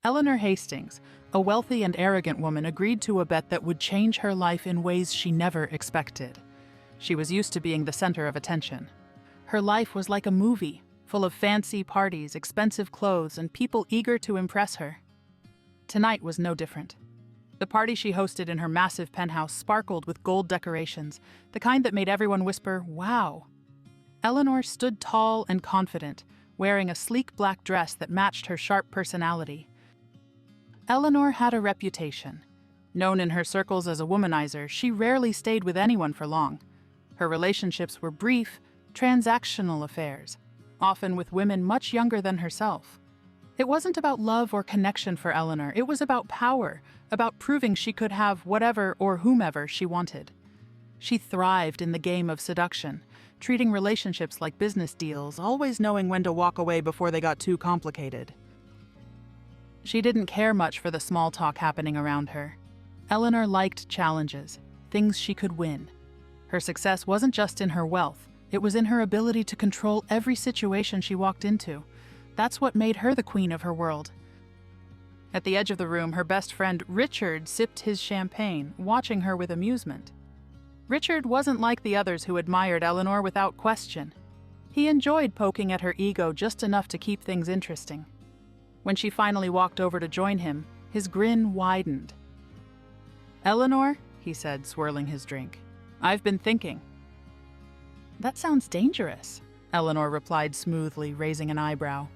Eleanor Hastings, a wealthy and arrogant woman, agreed to a bet that would change her life in ways she never expected. She was used to being the center of attention. Her life was like a movie, full of fancy parties, expensive clothes, and people eager to impress her. Tonight was no different. The party she hosted in her massive penthouse sparkled with gold decorations, the kind that made everyone whisper, "Wow!" Eleanor stood tall and confident, wearing a sleek black dress that matched her sharp personality. Eleanor had a reputation. Known in her circles as a womanizer, she rarely stayed with anyone for long. Her relationships were brief, transactional affairs, often with women much younger than herself. It wasn't about love or connection for Eleanor, it was about power, about proving she could have whatever or whomever she wanted. She thrived in the game of seduction, treating relationships like business deals, always knowing when to walk away before they got too complicated. She didn't care much for the small talk happening around her. Eleanor liked challenges, things she could win. Her success wasn't just in her wealth, it was in her ability to control every situation she walked into. That's what made her the queen of her world. At the edge of the room, her best friend Richard sipped his champagne, watching her with amusement. Richard wasn't like the others who admired Eleanor without question. He enjoyed poking at her ego just enough to keep things interesting. When she finally walked over to join him, his grin widened. "Eleanor," he said, swirling his drink, "I've been thinking." "That sounds dangerous," Eleanor replied smoothly, raising an eyebrow.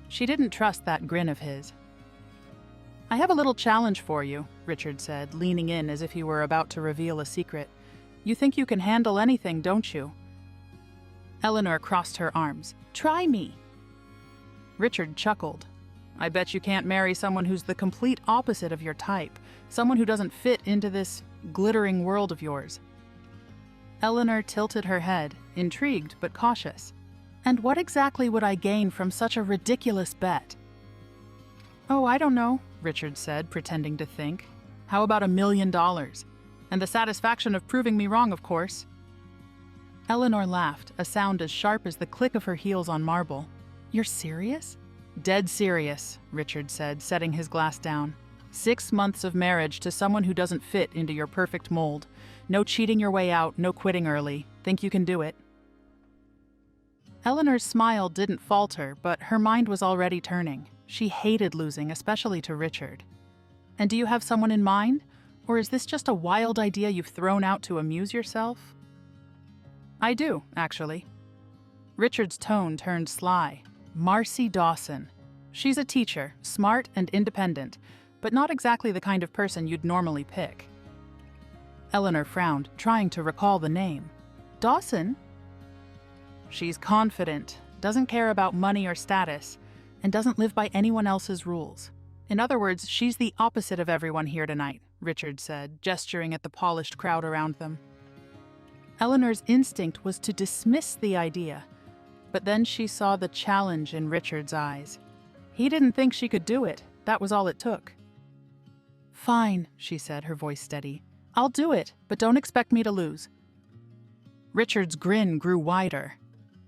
She didn't trust that grin of his. "I have a little challenge for you," Richard said, leaning in as if he were about to reveal a secret. "You think you can handle anything, don't you?" Eleanor crossed her arms. "Try me." Richard chuckled. "I bet you can't marry someone who's the complete opposite of your type, someone who doesn't fit into this glittering world of yours." Eleanor tilted her head, intrigued but cautious. "And what exactly would I gain from such a ridiculous bet?" "Oh, I don't know," Richard said, pretending to think. "How about $1 million? And the satisfaction of proving me wrong, of course." Eleanor laughed, a sound as sharp as the click of her heels on marble. "You're serious?" "Dead serious," Richard said, setting his glass down. 6 months of marriage to someone who doesn't fit into your perfect mold. No cheating your way out, no quitting early. Think you can do it?" Eleanor's smile didn't falter, but her mind was already turning. She hated losing, especially to Richard. "And do you have someone in mind? Or is this just a wild idea you've thrown out to amuse yourself?" "I do, actually." Richard's tone turned sly. "Marcy Dawson. She's a teacher, smart and independent, but not exactly the kind of person you'd normally pick." Eleanor frowned, trying to recall the name. "Dawson?" "She's confident, doesn't care about money or status, and doesn't live by anyone else's rules. In other words, she's the opposite of everyone here tonight," Richard said, gesturing at the polished crowd around them. Eleanor's instinct was to dismiss the idea, but then she saw the challenge in Richard's eyes. He didn't think she could do it. That was all it took. "Fine," she said, her voice steady. "I'll do it, but don't expect me to lose." Richard's grin grew wider.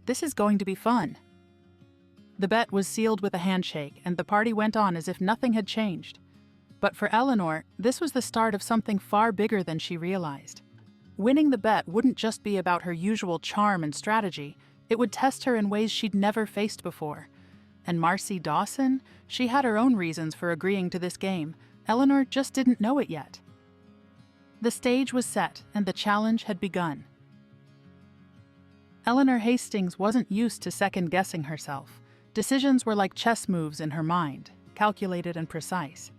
"This is going to be fun." The bet was sealed with a handshake, and the party went on as if nothing had changed. But for Eleanor, this was the start of something far bigger than she realized. Winning the bet wouldn't just be about her usual charm and strategy, it would test her in ways she'd never faced before. And Marcy Dawson? She had her own reasons for agreeing to this game. Eleanor just didn't know it yet. The stage was set, and the challenge had begun. Eleanor Hastings wasn't used to second-guessing herself. Decisions were like chess moves in her mind, calculated and precise.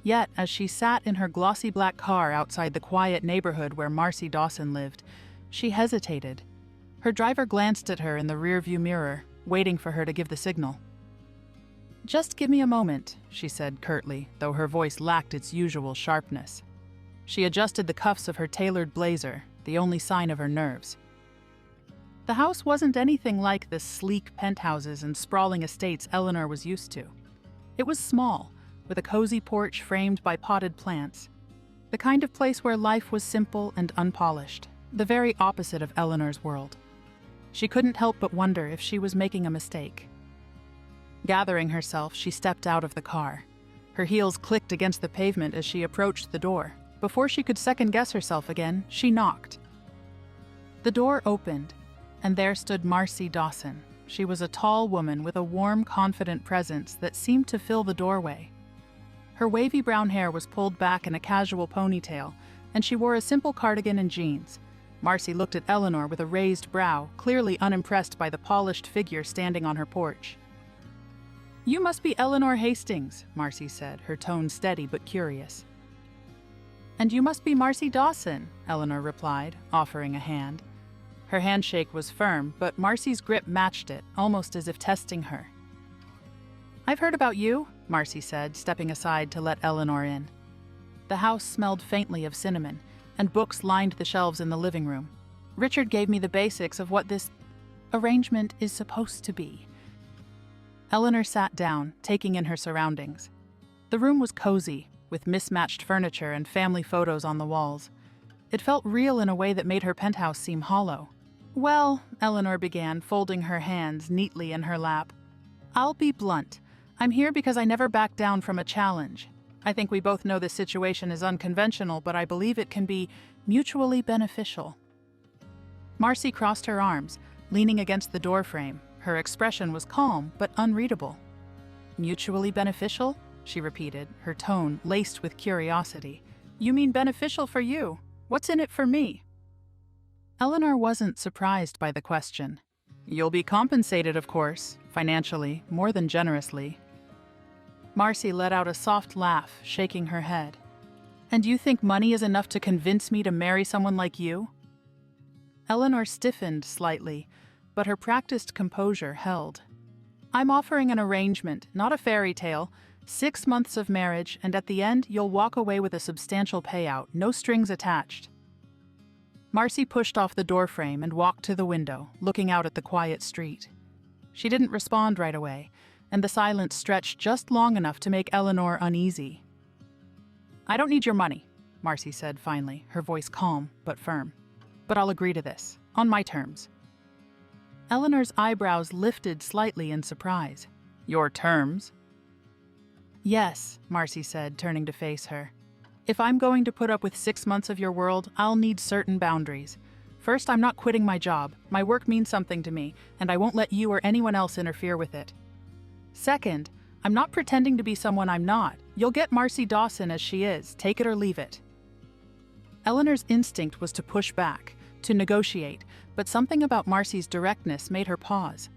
Yet, as she sat in her glossy black car outside the quiet neighborhood where Marcy Dawson lived, she hesitated. Her driver glanced at her in the rearview mirror, waiting for her to give the signal. "Just give me a moment," she said curtly, though her voice lacked its usual sharpness. She adjusted the cuffs of her tailored blazer, the only sign of her nerves. The house wasn't anything like the sleek penthouses and sprawling estates Eleanor was used to. It was small, with a cozy porch framed by potted plants. The kind of place where life was simple and unpolished, the very opposite of Eleanor's world. She couldn't help but wonder if she was making a mistake. Gathering herself, she stepped out of the car. Her heels clicked against the pavement as she approached the door. Before she could second-guess herself again, she knocked. The door opened, and there stood Marcy Dawson. She was a tall woman with a warm, confident presence that seemed to fill the doorway. Her wavy brown hair was pulled back in a casual ponytail, and she wore a simple cardigan and jeans. Marcy looked at Eleanor with a raised brow, clearly unimpressed by the polished figure standing on her porch. "You must be Eleanor Hastings," Marcy said, her tone steady but curious. "And you must be Marcy Dawson," Eleanor replied, offering a hand. Her handshake was firm, but Marcy's grip matched it, almost as if testing her. "I've heard about you," Marcy said, stepping aside to let Eleanor in. The house smelled faintly of cinnamon, and books lined the shelves in the living room. "Richard gave me the basics of what this arrangement is supposed to be." Eleanor sat down, taking in her surroundings. The room was cozy, with mismatched furniture and family photos on the walls. It felt real in a way that made her penthouse seem hollow. "Well," Eleanor began, folding her hands neatly in her lap, "I'll be blunt. I'm here because I never backed down from a challenge. I think we both know this situation is unconventional, but I believe it can be mutually beneficial." Marcy crossed her arms, leaning against the doorframe. Her expression was calm but unreadable. "Mutually beneficial?" she repeated, her tone laced with curiosity. "You mean beneficial for you? What's in it for me?" Eleanor wasn't surprised by the question. "You'll be compensated, of course, financially, more than generously." Marcy let out a soft laugh, shaking her head. "And you think money is enough to convince me to marry someone like you?" Eleanor stiffened slightly, but her practiced composure held. "I'm offering an arrangement, not a fairy tale. 6 months of marriage, and at the end, you'll walk away with a substantial payout, no strings attached." Marcy pushed off the doorframe and walked to the window, looking out at the quiet street. She didn't respond right away, and the silence stretched just long enough to make Eleanor uneasy. "I don't need your money," Marcy said finally, her voice calm but firm. "But I'll agree to this, on my terms." Eleanor's eyebrows lifted slightly in surprise. "Your terms?" "Yes," Marcy said, turning to face her. "If I'm going to put up with 6 months of your world, I'll need certain boundaries. First, I'm not quitting my job. My work means something to me, and I won't let you or anyone else interfere with it. Second, I'm not pretending to be someone I'm not. You'll get Marcy Dawson as she is, take it or leave it." Eleanor's instinct was to push back, to negotiate, but something about Marcy's directness made her pause.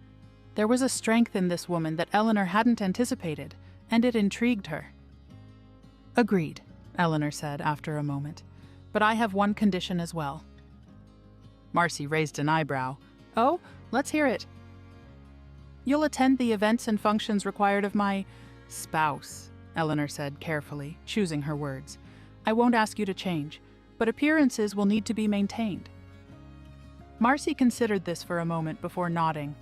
There was a strength in this woman that Eleanor hadn't anticipated, and it intrigued her. "Agreed," Eleanor said after a moment, "but I have one condition as well." Marcy raised an eyebrow. "Oh, let's hear it." "You'll attend the events and functions required of my spouse," Eleanor said carefully, choosing her words. "I won't ask you to change, but appearances will need to be maintained." Marcy considered this for a moment before nodding.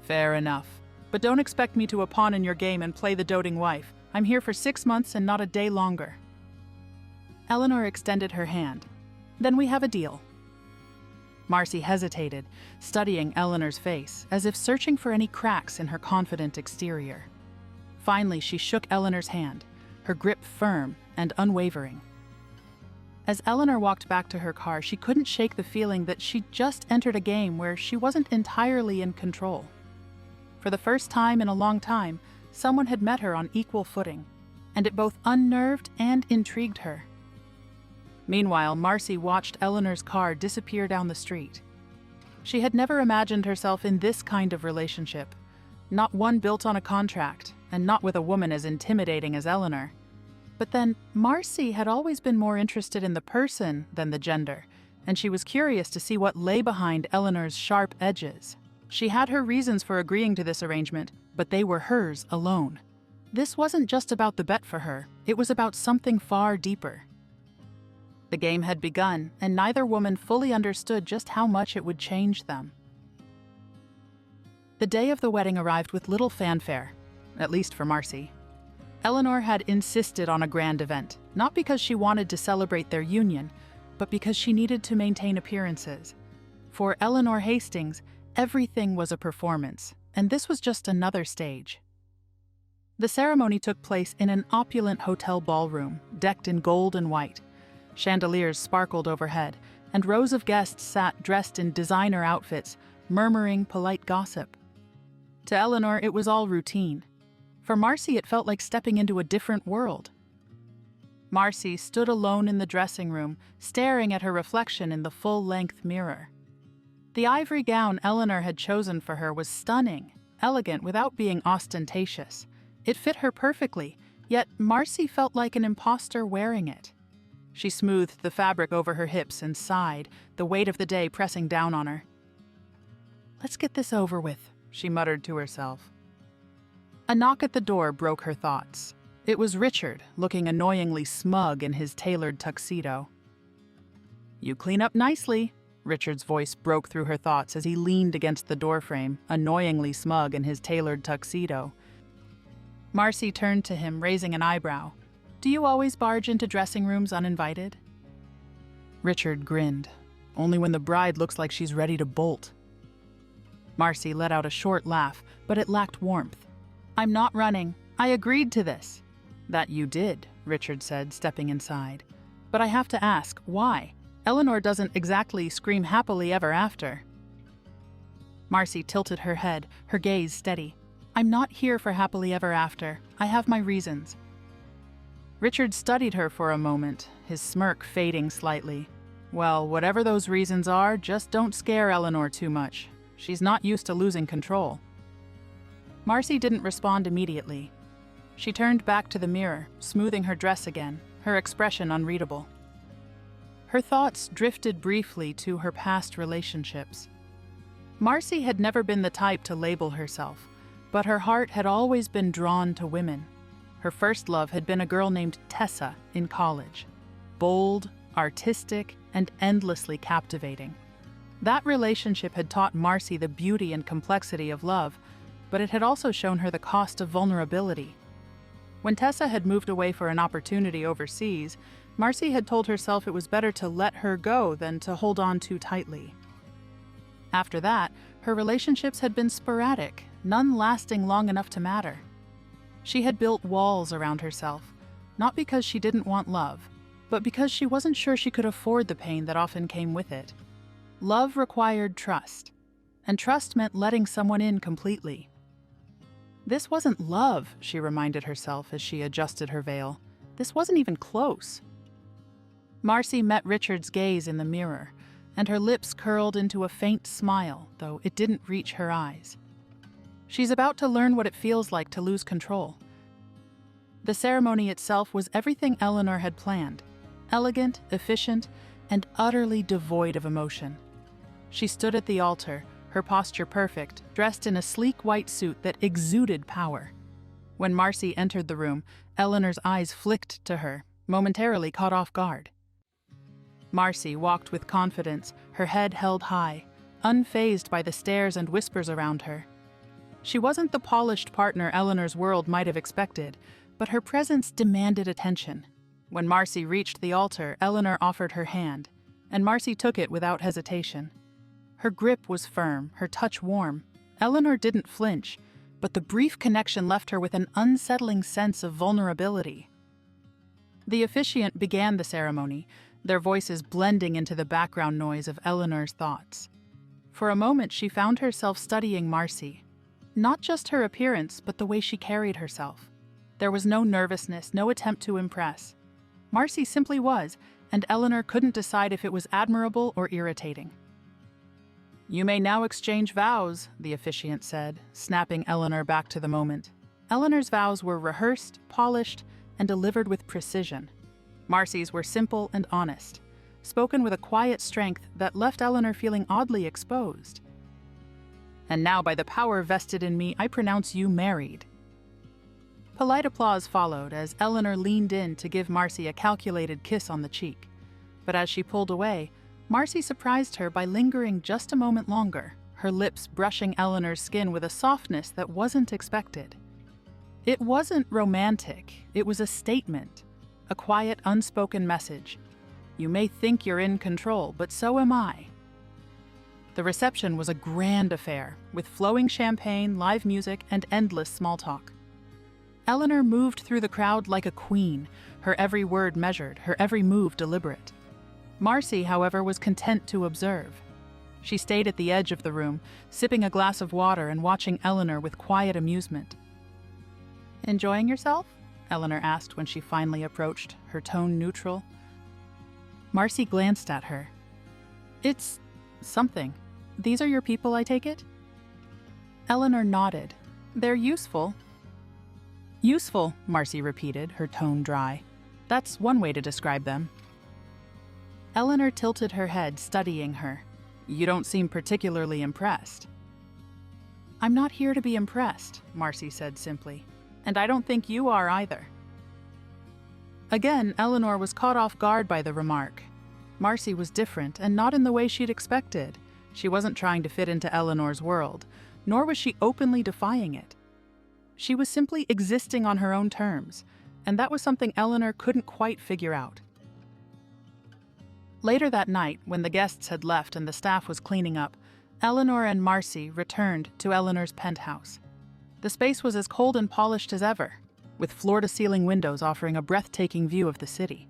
"Fair enough. But don't expect me to a pawn in your game and play the doting wife. I'm here for 6 months and not a day longer." Eleanor extended her hand. "Then we have a deal." Marcy hesitated, studying Eleanor's face, as if searching for any cracks in her confident exterior. Finally, she shook Eleanor's hand, her grip firm and unwavering. As Eleanor walked back to her car, she couldn't shake the feeling that she'd just entered a game where she wasn't entirely in control. For the first time in a long time, someone had met her on equal footing, and it both unnerved and intrigued her. Meanwhile, Marcy watched Eleanor's car disappear down the street. She had never imagined herself in this kind of relationship, not one built on a contract, and not with a woman as intimidating as Eleanor. But then, Marcy had always been more interested in the person than the gender, and she was curious to see what lay behind Eleanor's sharp edges. She had her reasons for agreeing to this arrangement, but they were hers alone. This wasn't just about the bet for her, it was about something far deeper. The game had begun, and neither woman fully understood just how much it would change them. The day of the wedding arrived with little fanfare, at least for Marcy. Eleanor had insisted on a grand event, not because she wanted to celebrate their union, but because she needed to maintain appearances. For Eleanor Hastings, everything was a performance, and this was just another stage. The ceremony took place in an opulent hotel ballroom, decked in gold and white. Chandeliers sparkled overhead, and rows of guests sat dressed in designer outfits, murmuring polite gossip. To Eleanor, it was all routine. For Marcy, it felt like stepping into a different world. Marcy stood alone in the dressing room, staring at her reflection in the full-length mirror. The ivory gown Eleanor had chosen for her was stunning, elegant without being ostentatious. It fit her perfectly, yet Marcy felt like an imposter wearing it. She smoothed the fabric over her hips and sighed, the weight of the day pressing down on her. "Let's get this over with," she muttered to herself. A knock at the door broke her thoughts. It was Richard, looking annoyingly smug in his tailored tuxedo. "You clean up nicely," Richard's voice broke through her thoughts as he leaned against the doorframe, annoyingly smug in his tailored tuxedo. Marcy turned to him, raising an eyebrow. "Do you always barge into dressing rooms uninvited?" Richard grinned. "Only when the bride looks like she's ready to bolt." Marcy let out a short laugh, but it lacked warmth. "I'm not running. I agreed to this." "That you did," Richard said, stepping inside. "But I have to ask, why? Eleanor doesn't exactly scream happily ever after." Marcy tilted her head, her gaze steady. "I'm not here for happily ever after. I have my reasons." Richard studied her for a moment, his smirk fading slightly. "Well, whatever those reasons are, just don't scare Eleanor too much. She's not used to losing control." Marcy didn't respond immediately. She turned back to the mirror, smoothing her dress again, her expression unreadable. Her thoughts drifted briefly to her past relationships. Marcy had never been the type to label herself, but her heart had always been drawn to women. Her first love had been a girl named Tessa in college. Bold, artistic, and endlessly captivating. That relationship had taught Marcy the beauty and complexity of love, but it had also shown her the cost of vulnerability. When Tessa had moved away for an opportunity overseas, Marcy had told herself it was better to let her go than to hold on too tightly. After that, her relationships had been sporadic, none lasting long enough to matter. She had built walls around herself, not because she didn't want love, but because she wasn't sure she could afford the pain that often came with it. Love required trust, and trust meant letting someone in completely. This wasn't love, she reminded herself as she adjusted her veil. This wasn't even close. Marcy met Richard's gaze in the mirror, and her lips curled into a faint smile, though it didn't reach her eyes. She's about to learn what it feels like to lose control. The ceremony itself was everything Eleanor had planned, elegant, efficient, and utterly devoid of emotion. She stood at the altar, her posture perfect, dressed in a sleek white suit that exuded power. When Marcy entered the room, Eleanor's eyes flicked to her, momentarily caught off guard. Marcy walked with confidence, her head held high, unfazed by the stares and whispers around her. She wasn't the polished partner Eleanor's world might have expected, but her presence demanded attention. When Marcy reached the altar, Eleanor offered her hand, and Marcy took it without hesitation. Her grip was firm, her touch warm. Eleanor didn't flinch, but the brief connection left her with an unsettling sense of vulnerability. The officiant began the ceremony, their voices blending into the background noise of Eleanor's thoughts. For a moment, she found herself studying Marcy. Not just her appearance, but the way she carried herself. There was no nervousness, no attempt to impress. Marcy simply was, and Eleanor couldn't decide if it was admirable or irritating. "You may now exchange vows," the officiant said, snapping Eleanor back to the moment. Eleanor's vows were rehearsed, polished, and delivered with precision. Marcy's were simple and honest, spoken with a quiet strength that left Eleanor feeling oddly exposed. "And now, by the power vested in me, I pronounce you married." Polite applause followed as Eleanor leaned in to give Marcy a calculated kiss on the cheek. But as she pulled away, Marcy surprised her by lingering just a moment longer, her lips brushing Eleanor's skin with a softness that wasn't expected. It wasn't romantic, it was a statement, a quiet, unspoken message. You may think you're in control, but so am I. The reception was a grand affair, with flowing champagne, live music, and endless small talk. Eleanor moved through the crowd like a queen, her every word measured, her every move deliberate. Marcy, however, was content to observe. She stayed at the edge of the room, sipping a glass of water and watching Eleanor with quiet amusement. "Enjoying yourself?" Eleanor asked when she finally approached, her tone neutral. Marcy glanced at her. "It's something. These are your people, I take it?" Eleanor nodded. "They're useful." "Useful," Marcy repeated, her tone dry. "That's one way to describe them." Eleanor tilted her head, studying her. "You don't seem particularly impressed." "I'm not here to be impressed," Marcy said simply. "And I don't think you are either." Again, Eleanor was caught off guard by the remark. Marcy was different, and not in the way she'd expected. She wasn't trying to fit into Eleanor's world, nor was she openly defying it. She was simply existing on her own terms, and that was something Eleanor couldn't quite figure out. Later that night, when the guests had left and the staff was cleaning up, Eleanor and Marcy returned to Eleanor's penthouse. The space was as cold and polished as ever, with floor-to-ceiling windows offering a breathtaking view of the city.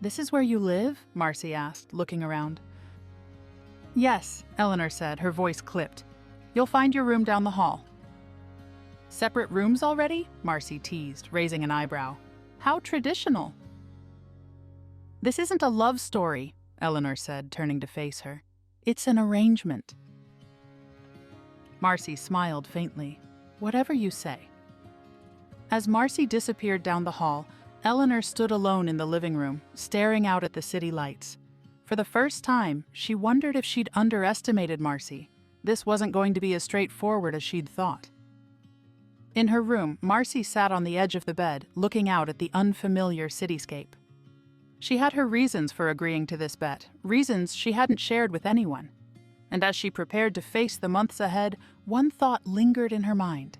"This is where you live?" Marcy asked, looking around. "Yes," Eleanor said, her voice clipped. "You'll find your room down the hall." "Separate rooms already?" Marcy teased, raising an eyebrow. "How traditional." "This isn't a love story," Eleanor said, turning to face her. "It's an arrangement." Marcy smiled faintly. "Whatever you say." As Marcy disappeared down the hall, Eleanor stood alone in the living room, staring out at the city lights. For the first time, she wondered if she'd underestimated Marcy. This wasn't going to be as straightforward as she'd thought. In her room, Marcy sat on the edge of the bed, looking out at the unfamiliar cityscape. She had her reasons for agreeing to this bet, reasons she hadn't shared with anyone. And as she prepared to face the months ahead, one thought lingered in her mind.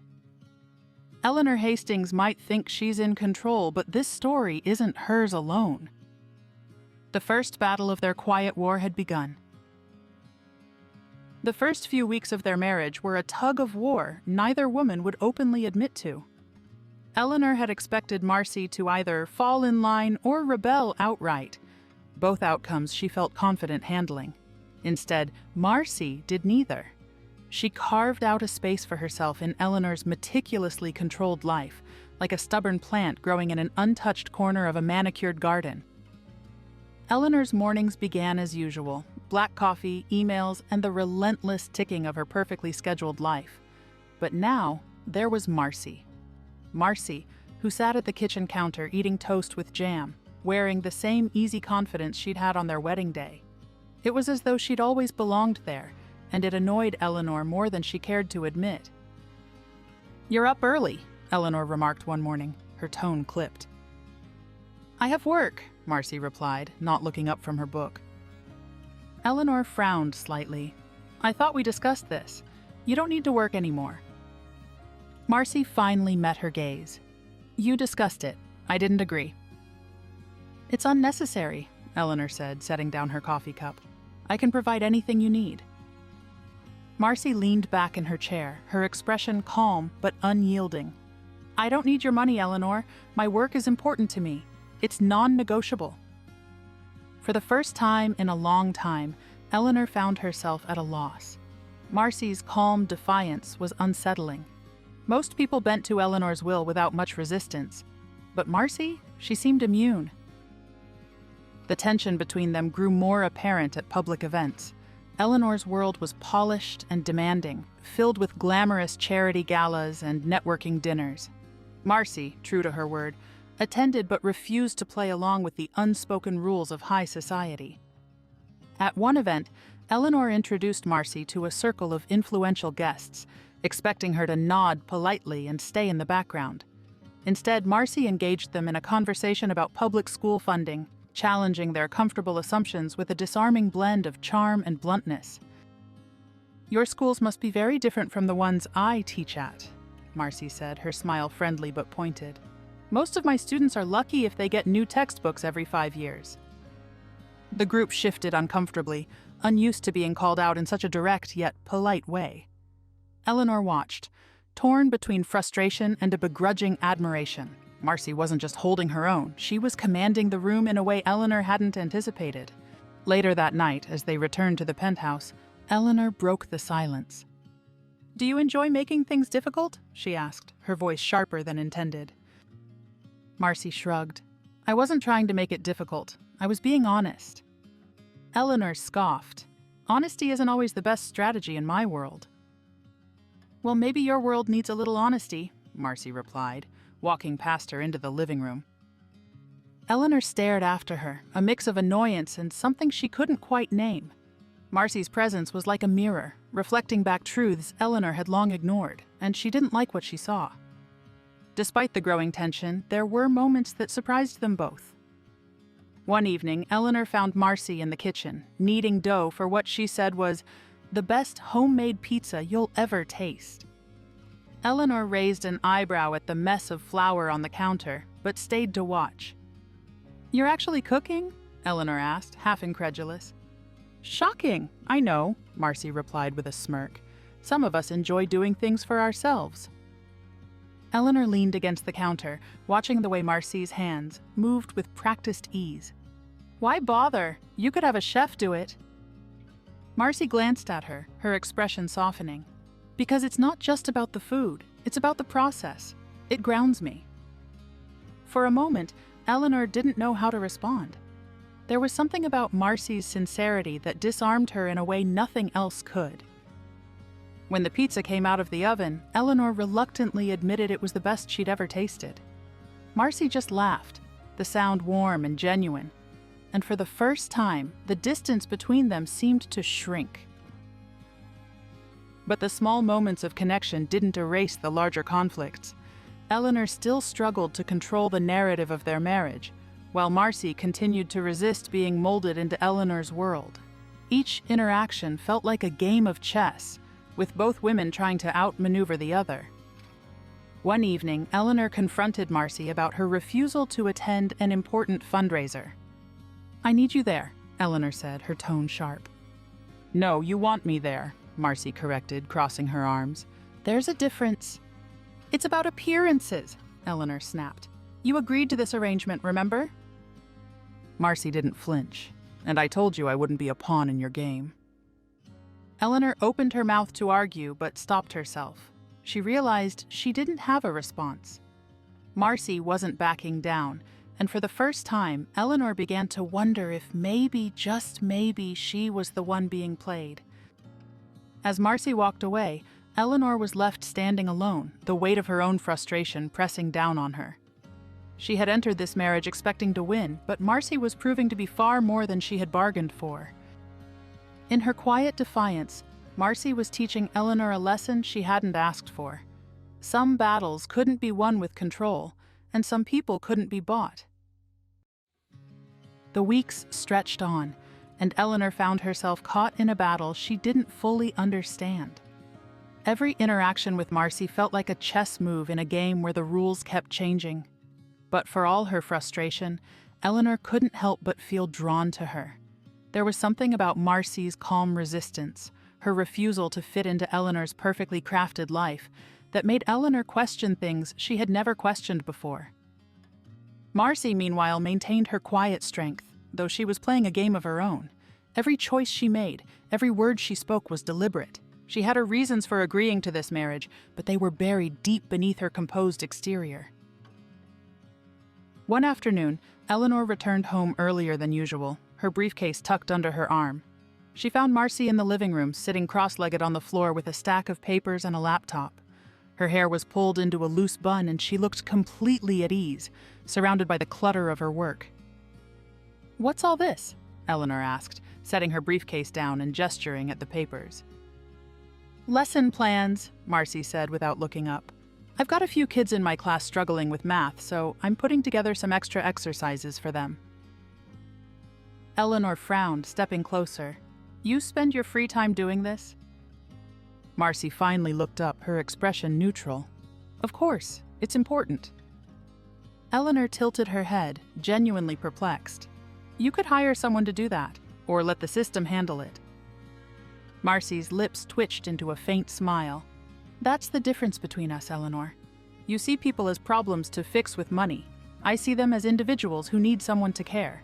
Eleanor Hastings might think she's in control, but this story isn't hers alone. The first battle of their quiet war had begun. The first few weeks of their marriage were a tug of war neither woman would openly admit to. Eleanor had expected Marcy to either fall in line or rebel outright. Both outcomes she felt confident handling. Instead, Marcy did neither. She carved out a space for herself in Eleanor's meticulously controlled life, like a stubborn plant growing in an untouched corner of a manicured garden. Eleanor's mornings began as usual, black coffee, emails, and the relentless ticking of her perfectly scheduled life. But now, there was Marcy. Marcy, who sat at the kitchen counter eating toast with jam, wearing the same easy confidence she'd had on their wedding day. It was as though she'd always belonged there, and it annoyed Eleanor more than she cared to admit. "You're up early," Eleanor remarked one morning, her tone clipped. "I have work," Marcy replied, not looking up from her book. Eleanor frowned slightly. "I thought we discussed this. You don't need to work anymore." Marcy finally met her gaze. "You discussed it. I didn't agree." "It's unnecessary," Eleanor said, setting down her coffee cup. "I can provide anything you need." Marcy leaned back in her chair, her expression calm but unyielding. "I don't need your money, Eleanor. My work is important to me. It's non-negotiable." For the first time in a long time, Eleanor found herself at a loss. Marcy's calm defiance was unsettling. Most people bent to Eleanor's will without much resistance. But Marcy, she seemed immune. The tension between them grew more apparent at public events. Eleanor's world was polished and demanding, filled with glamorous charity galas and networking dinners. Marcy, true to her word, attended but refused to play along with the unspoken rules of high society. At one event, Eleanor introduced Marcy to a circle of influential guests, expecting her to nod politely and stay in the background. Instead, Marcy engaged them in a conversation about public school funding, challenging their comfortable assumptions with a disarming blend of charm and bluntness. "Your schools must be very different from the ones I teach at," Marcy said, her smile friendly but pointed. "Most of my students are lucky if they get new textbooks every 5 years." The group shifted uncomfortably, unused to being called out in such a direct yet polite way. Eleanor watched. torn between frustration and a begrudging admiration. Marcy wasn't just holding her own, she was commanding the room in a way Eleanor hadn't anticipated. Later that night, as they returned to the penthouse, Eleanor broke the silence. "Do you enjoy making things difficult?" she asked, her voice sharper than intended. Marcy shrugged. "I wasn't trying to make it difficult. I was being honest." Eleanor scoffed. "Honesty isn't always the best strategy in my world." "Well, maybe your world needs a little honesty," Marcy replied, walking past her into the living room. Eleanor stared after her, a mix of annoyance and something she couldn't quite name. Marcy's presence was like a mirror, reflecting back truths Eleanor had long ignored, and she didn't like what she saw. Despite the growing tension, there were moments that surprised them both. One evening, Eleanor found Marcy in the kitchen, kneading dough for what she said was the best homemade pizza you'll ever taste. Eleanor raised an eyebrow at the mess of flour on the counter, but stayed to watch. "You're actually cooking?" Eleanor asked, half incredulous. "Shocking, I know," Marcy replied with a smirk. "Some of us enjoy doing things for ourselves." Eleanor leaned against the counter, watching the way Marcy's hands moved with practiced ease. "Why bother? You could have a chef do it." Marcy glanced at her, her expression softening. "Because it's not just about the food, it's about the process. It grounds me." For a moment, Eleanor didn't know how to respond. There was something about Marcy's sincerity that disarmed her in a way nothing else could. When the pizza came out of the oven, Eleanor reluctantly admitted it was the best she'd ever tasted. Marcy just laughed, the sound warm and genuine, and for the first time, the distance between them seemed to shrink. But the small moments of connection didn't erase the larger conflicts. Eleanor still struggled to control the narrative of their marriage, while Marcy continued to resist being molded into Eleanor's world. Each interaction felt like a game of chess, with both women trying to outmaneuver the other. One evening, Eleanor confronted Marcy about her refusal to attend an important fundraiser. "I need you there," Eleanor said, her tone sharp. "No, you want me there," Marcy corrected, crossing her arms. "There's a difference." "It's about appearances," Eleanor snapped. "You agreed to this arrangement, remember?" Marcy didn't flinch. "And I told you I wouldn't be a pawn in your game." Eleanor opened her mouth to argue, but stopped herself. She realized she didn't have a response. Marcy wasn't backing down, and for the first time, Eleanor began to wonder if maybe, just maybe, she was the one being played. As Marcy walked away, Eleanor was left standing alone, the weight of her own frustration pressing down on her. She had entered this marriage expecting to win, but Marcy was proving to be far more than she had bargained for. In her quiet defiance, Marcy was teaching Eleanor a lesson she hadn't asked for. Some battles couldn't be won with control, and some people couldn't be bought. The weeks stretched on, and Eleanor found herself caught in a battle she didn't fully understand. Every interaction with Marcy felt like a chess move in a game where the rules kept changing. But for all her frustration, Eleanor couldn't help but feel drawn to her. There was something about Marcy's calm resistance, her refusal to fit into Eleanor's perfectly crafted life, that made Eleanor question things she had never questioned before. Marcy, meanwhile, maintained her quiet strength, though she was playing a game of her own. Every choice she made, every word she spoke was deliberate. She had her reasons for agreeing to this marriage, but they were buried deep beneath her composed exterior. One afternoon, Eleanor returned home earlier than usual, her briefcase tucked under her arm. She found Marcy in the living room, sitting cross-legged on the floor with a stack of papers and a laptop. Her hair was pulled into a loose bun and she looked completely at ease, surrounded by the clutter of her work. "What's all this?" Eleanor asked, setting her briefcase down and gesturing at the papers. "Lesson plans," Marcy said without looking up. "I've got a few kids in my class struggling with math, so I'm putting together some extra exercises for them." Eleanor frowned, stepping closer. "You spend your free time doing this?" Marcy finally looked up, her expression neutral. "Of course, it's important." Eleanor tilted her head, genuinely perplexed. "You could hire someone to do that, or let the system handle it." Marcy's lips twitched into a faint smile. That's the difference between us, Eleanor. You see people as problems to fix with money. I see them as individuals who need someone to care.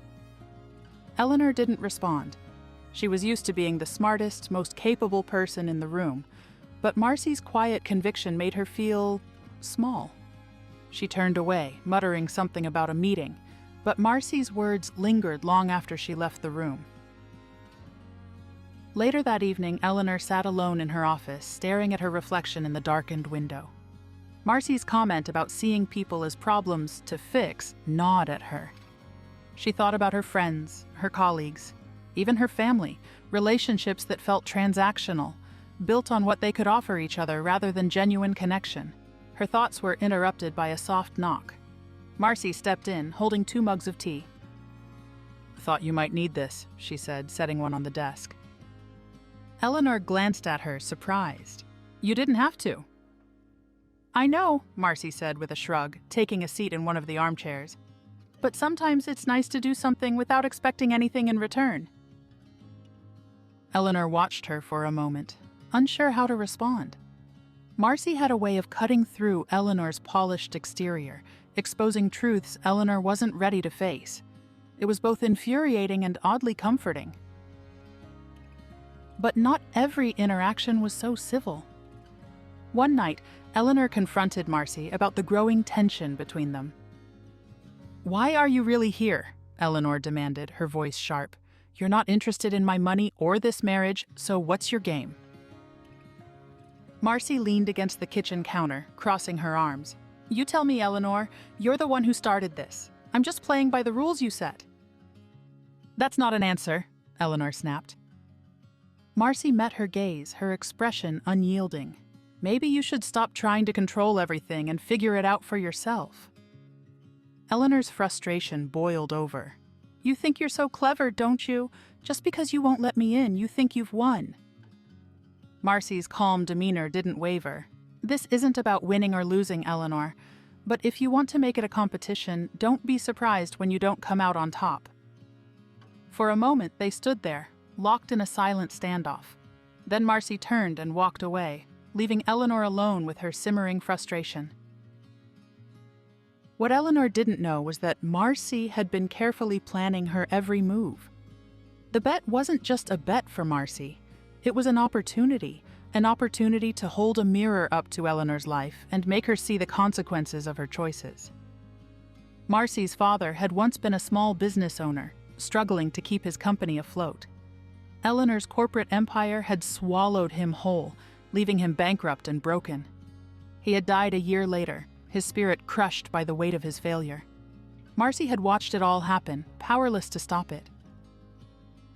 Eleanor didn't respond. She was used to being the smartest, most capable person in the room, but Marcy's quiet conviction made her feel small. She turned away, muttering something about a meeting, but Marcy's words lingered long after she left the room. Later that evening, Eleanor sat alone in her office, staring at her reflection in the darkened window. Marcy's comment about seeing people as problems to fix gnawed at her. She thought about her friends, her colleagues, even her family, relationships that felt transactional, built on what they could offer each other rather than genuine connection. Her thoughts were interrupted by a soft knock. Marcy stepped in, holding 2 mugs of tea. "Thought you might need this," she said, setting one on the desk. Eleanor glanced at her, surprised. "You didn't have to." "I know," Marcy said with a shrug, taking a seat in one of the armchairs. "But sometimes it's nice to do something without expecting anything in return." Eleanor watched her for a moment, unsure how to respond. Marcy had a way of cutting through Eleanor's polished exterior, exposing truths Eleanor wasn't ready to face. It was both infuriating and oddly comforting. But not every interaction was so civil. One night, Eleanor confronted Marcy about the growing tension between them. "Why are you really here?" Eleanor demanded, her voice sharp. "You're not interested in my money or this marriage, so what's your game?" Marcy leaned against the kitchen counter, crossing her arms. "You tell me, Eleanor. You're the one who started this. I'm just playing by the rules you set." "That's not an answer," Eleanor snapped. Marcy met her gaze, her expression unyielding. "Maybe you should stop trying to control everything and figure it out for yourself." Eleanor's frustration boiled over. "You think you're so clever, don't you? Just because you won't let me in, you think you've won." Marcy's calm demeanor didn't waver. "This isn't about winning or losing, Eleanor. But if you want to make it a competition, don't be surprised when you don't come out on top." For a moment, they stood there, locked in a silent standoff. Then Marcy turned and walked away, leaving Eleanor alone with her simmering frustration. What Eleanor didn't know was that Marcy had been carefully planning her every move. The bet wasn't just a bet for Marcy. It was an opportunity to hold a mirror up to Eleanor's life and make her see the consequences of her choices. Marcy's father had once been a small business owner, struggling to keep his company afloat. Eleanor's corporate empire had swallowed him whole, leaving him bankrupt and broken. He had died a year later, his spirit crushed by the weight of his failure. Marcy had watched it all happen, powerless to stop it.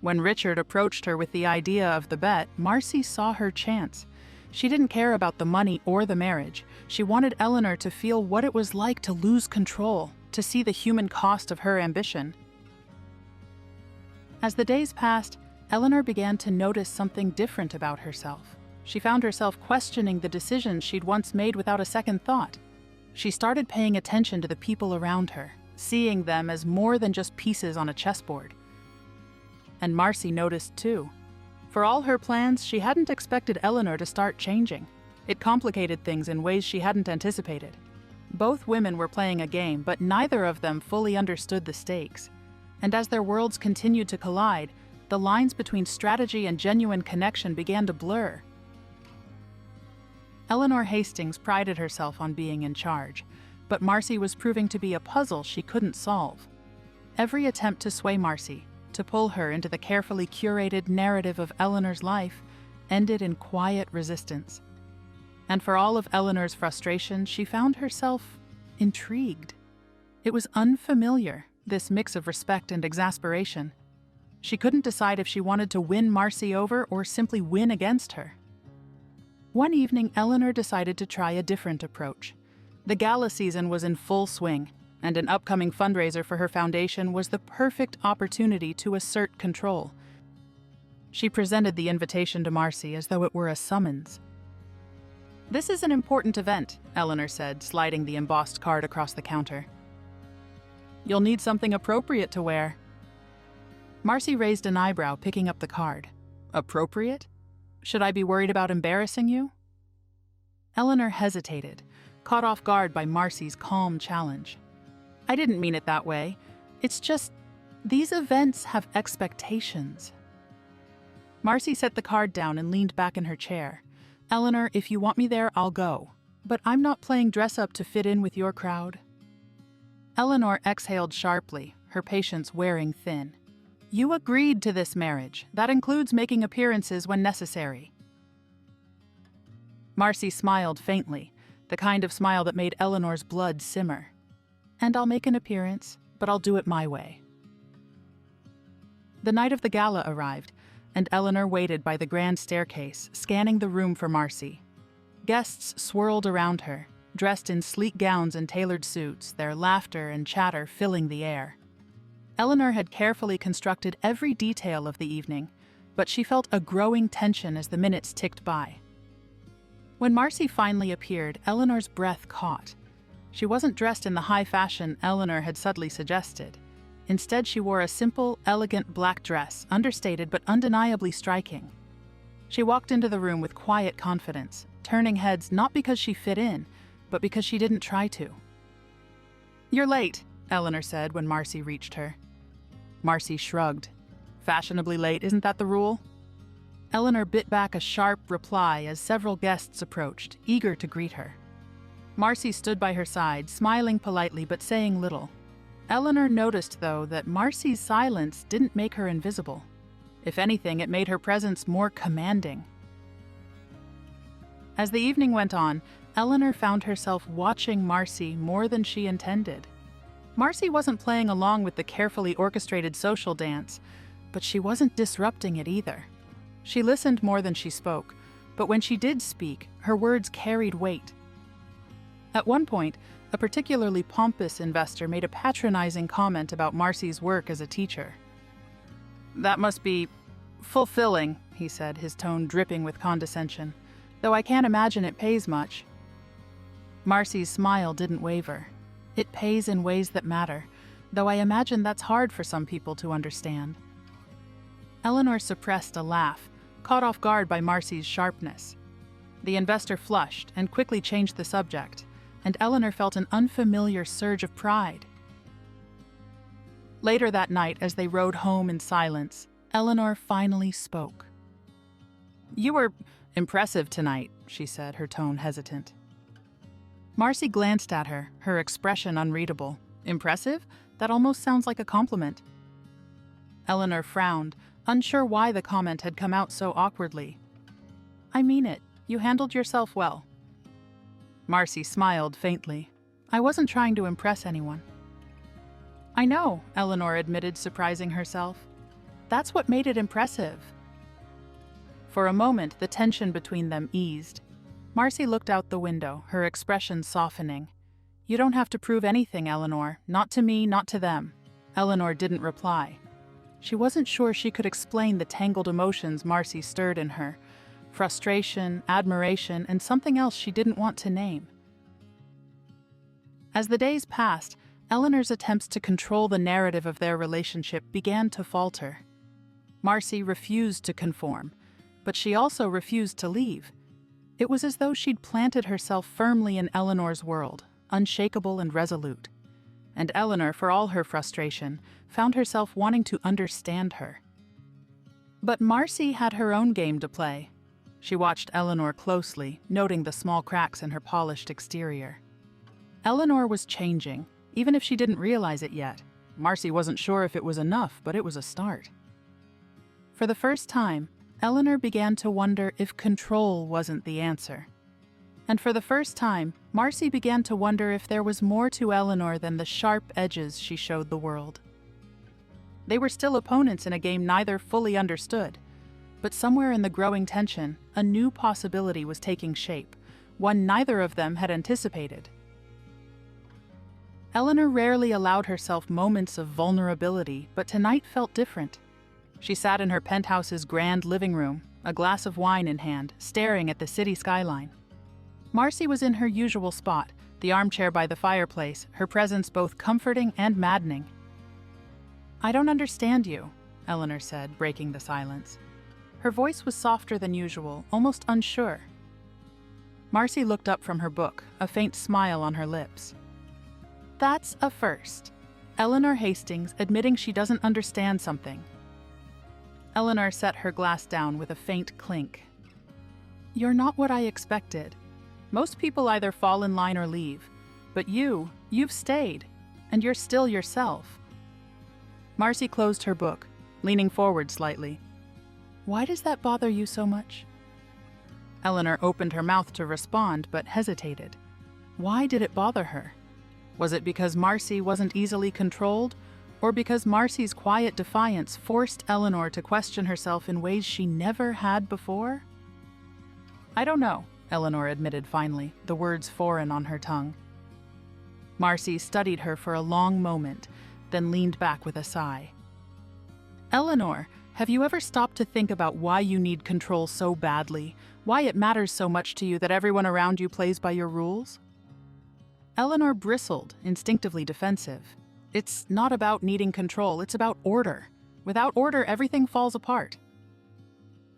When Richard approached her with the idea of the bet, Marcy saw her chance. She didn't care about the money or the marriage. She wanted Eleanor to feel what it was like to lose control, to see the human cost of her ambition. As the days passed, Eleanor began to notice something different about herself. She found herself questioning the decisions she'd once made without a second thought. She started paying attention to the people around her, seeing them as more than just pieces on a chessboard. And Marcy noticed too. For all her plans, she hadn't expected Eleanor to start changing. It complicated things in ways she hadn't anticipated. Both women were playing a game, but neither of them fully understood the stakes. And as their worlds continued to collide, the lines between strategy and genuine connection began to blur. Eleanor Hastings prided herself on being in charge, but Marcy was proving to be a puzzle she couldn't solve. Every attempt to sway Marcy, to pull her into the carefully curated narrative of Eleanor's life, ended in quiet resistance. And for all of Eleanor's frustration, she found herself intrigued. It was unfamiliar, this mix of respect and exasperation. She couldn't decide if she wanted to win Marcy over or simply win against her. One evening, Eleanor decided to try a different approach. The gala season was in full swing, and an upcoming fundraiser for her foundation was the perfect opportunity to assert control. She presented the invitation to Marcy as though it were a summons. "This is an important event," Eleanor said, sliding the embossed card across the counter. "You'll need something appropriate to wear." Marcy raised an eyebrow, picking up the card. "Appropriate? Should I be worried about embarrassing you?" Eleanor hesitated, caught off guard by Marcy's calm challenge. "I didn't mean it that way. It's just, these events have expectations." Marcy set the card down and leaned back in her chair. "Eleanor, if you want me there, I'll go. But I'm not playing dress-up to fit in with your crowd." Eleanor exhaled sharply, her patience wearing thin. "You agreed to this marriage. That includes making appearances when necessary." Marcy smiled faintly, the kind of smile that made Eleanor's blood simmer. "And I'll make an appearance, but I'll do it my way." The night of the gala arrived, and Eleanor waited by the grand staircase, scanning the room for Marcy. Guests swirled around her, dressed in sleek gowns and tailored suits, their laughter and chatter filling the air. Eleanor had carefully constructed every detail of the evening, but she felt a growing tension as the minutes ticked by. When Marcy finally appeared, Eleanor's breath caught. She wasn't dressed in the high fashion Eleanor had subtly suggested. Instead, she wore a simple, elegant black dress, understated but undeniably striking. She walked into the room with quiet confidence, turning heads not because she fit in, but because she didn't try to. "You're late," Eleanor said when Marcy reached her. Marcy shrugged. "Fashionably late, isn't that the rule?" Eleanor bit back a sharp reply as several guests approached, eager to greet her. Marcy stood by her side, smiling politely but saying little. Eleanor noticed, though, that Marcy's silence didn't make her invisible. If anything, it made her presence more commanding. As the evening went on, Eleanor found herself watching Marcy more than she intended. Marcy wasn't playing along with the carefully orchestrated social dance, but she wasn't disrupting it either. She listened more than she spoke, but when she did speak, her words carried weight. At one point, a particularly pompous investor made a patronizing comment about Marcy's work as a teacher. "That must be fulfilling," he said, his tone dripping with condescension, "though I can't imagine it pays much." Marcy's smile didn't waver. "It pays in ways that matter, though I imagine that's hard for some people to understand." Eleanor suppressed a laugh, caught off guard by Marcy's sharpness. The investor flushed and quickly changed the subject, and Eleanor felt an unfamiliar surge of pride. Later that night, as they rode home in silence, Eleanor finally spoke. "You were impressive tonight," she said, her tone hesitant. Marcy glanced at her, her expression unreadable. "Impressive? That almost sounds like a compliment." Eleanor frowned, unsure why the comment had come out so awkwardly. "I mean it. You handled yourself well." Marcy smiled faintly. "I wasn't trying to impress anyone." "I know," Eleanor admitted, surprising herself. "That's what made it impressive." For a moment, the tension between them eased. Marcy looked out the window, her expression softening. "You don't have to prove anything, Eleanor. Not to me, not to them." Eleanor didn't reply. She wasn't sure she could explain the tangled emotions Marcy stirred in her. Frustration, admiration, and something else she didn't want to name. As the days passed, Eleanor's attempts to control the narrative of their relationship began to falter. Marcy refused to conform, but she also refused to leave. It was as though she'd planted herself firmly in Eleanor's world, unshakable and resolute. And Eleanor, for all her frustration, found herself wanting to understand her. But Marcy had her own game to play. She watched Eleanor closely, noting the small cracks in her polished exterior. Eleanor was changing, even if she didn't realize it yet. Marcy wasn't sure if it was enough, but it was a start. For the first time, Eleanor began to wonder if control wasn't the answer. And for the first time, Marcy began to wonder if there was more to Eleanor than the sharp edges she showed the world. They were still opponents in a game neither fully understood, but somewhere in the growing tension, a new possibility was taking shape, one neither of them had anticipated. Eleanor rarely allowed herself moments of vulnerability, but tonight felt different. She sat in her penthouse's grand living room, a glass of wine in hand, staring at the city skyline. Marcy was in her usual spot, the armchair by the fireplace, her presence both comforting and maddening. "I don't understand you," Eleanor said, breaking the silence. Her voice was softer than usual, almost unsure. Marcy looked up from her book, a faint smile on her lips. That's a first. Eleanor Hastings admitting she doesn't understand something. Eleanor set her glass down with a faint clink. You're not what I expected. Most people either fall in line or leave. But you've stayed, and you're still yourself. Marcy closed her book, leaning forward slightly. Why does that bother you so much? Eleanor opened her mouth to respond, but hesitated. Why did it bother her? Was it because Marcy wasn't easily controlled, or because Marcy's quiet defiance forced Eleanor to question herself in ways she never had before? I don't know, Eleanor admitted finally, the words foreign on her tongue. Marcy studied her for a long moment, then leaned back with a sigh. Eleanor, have you ever stopped to think about why you need control so badly? Why it matters so much to you that everyone around you plays by your rules? Eleanor bristled, instinctively defensive. It's not about needing control, it's about order. Without order, everything falls apart.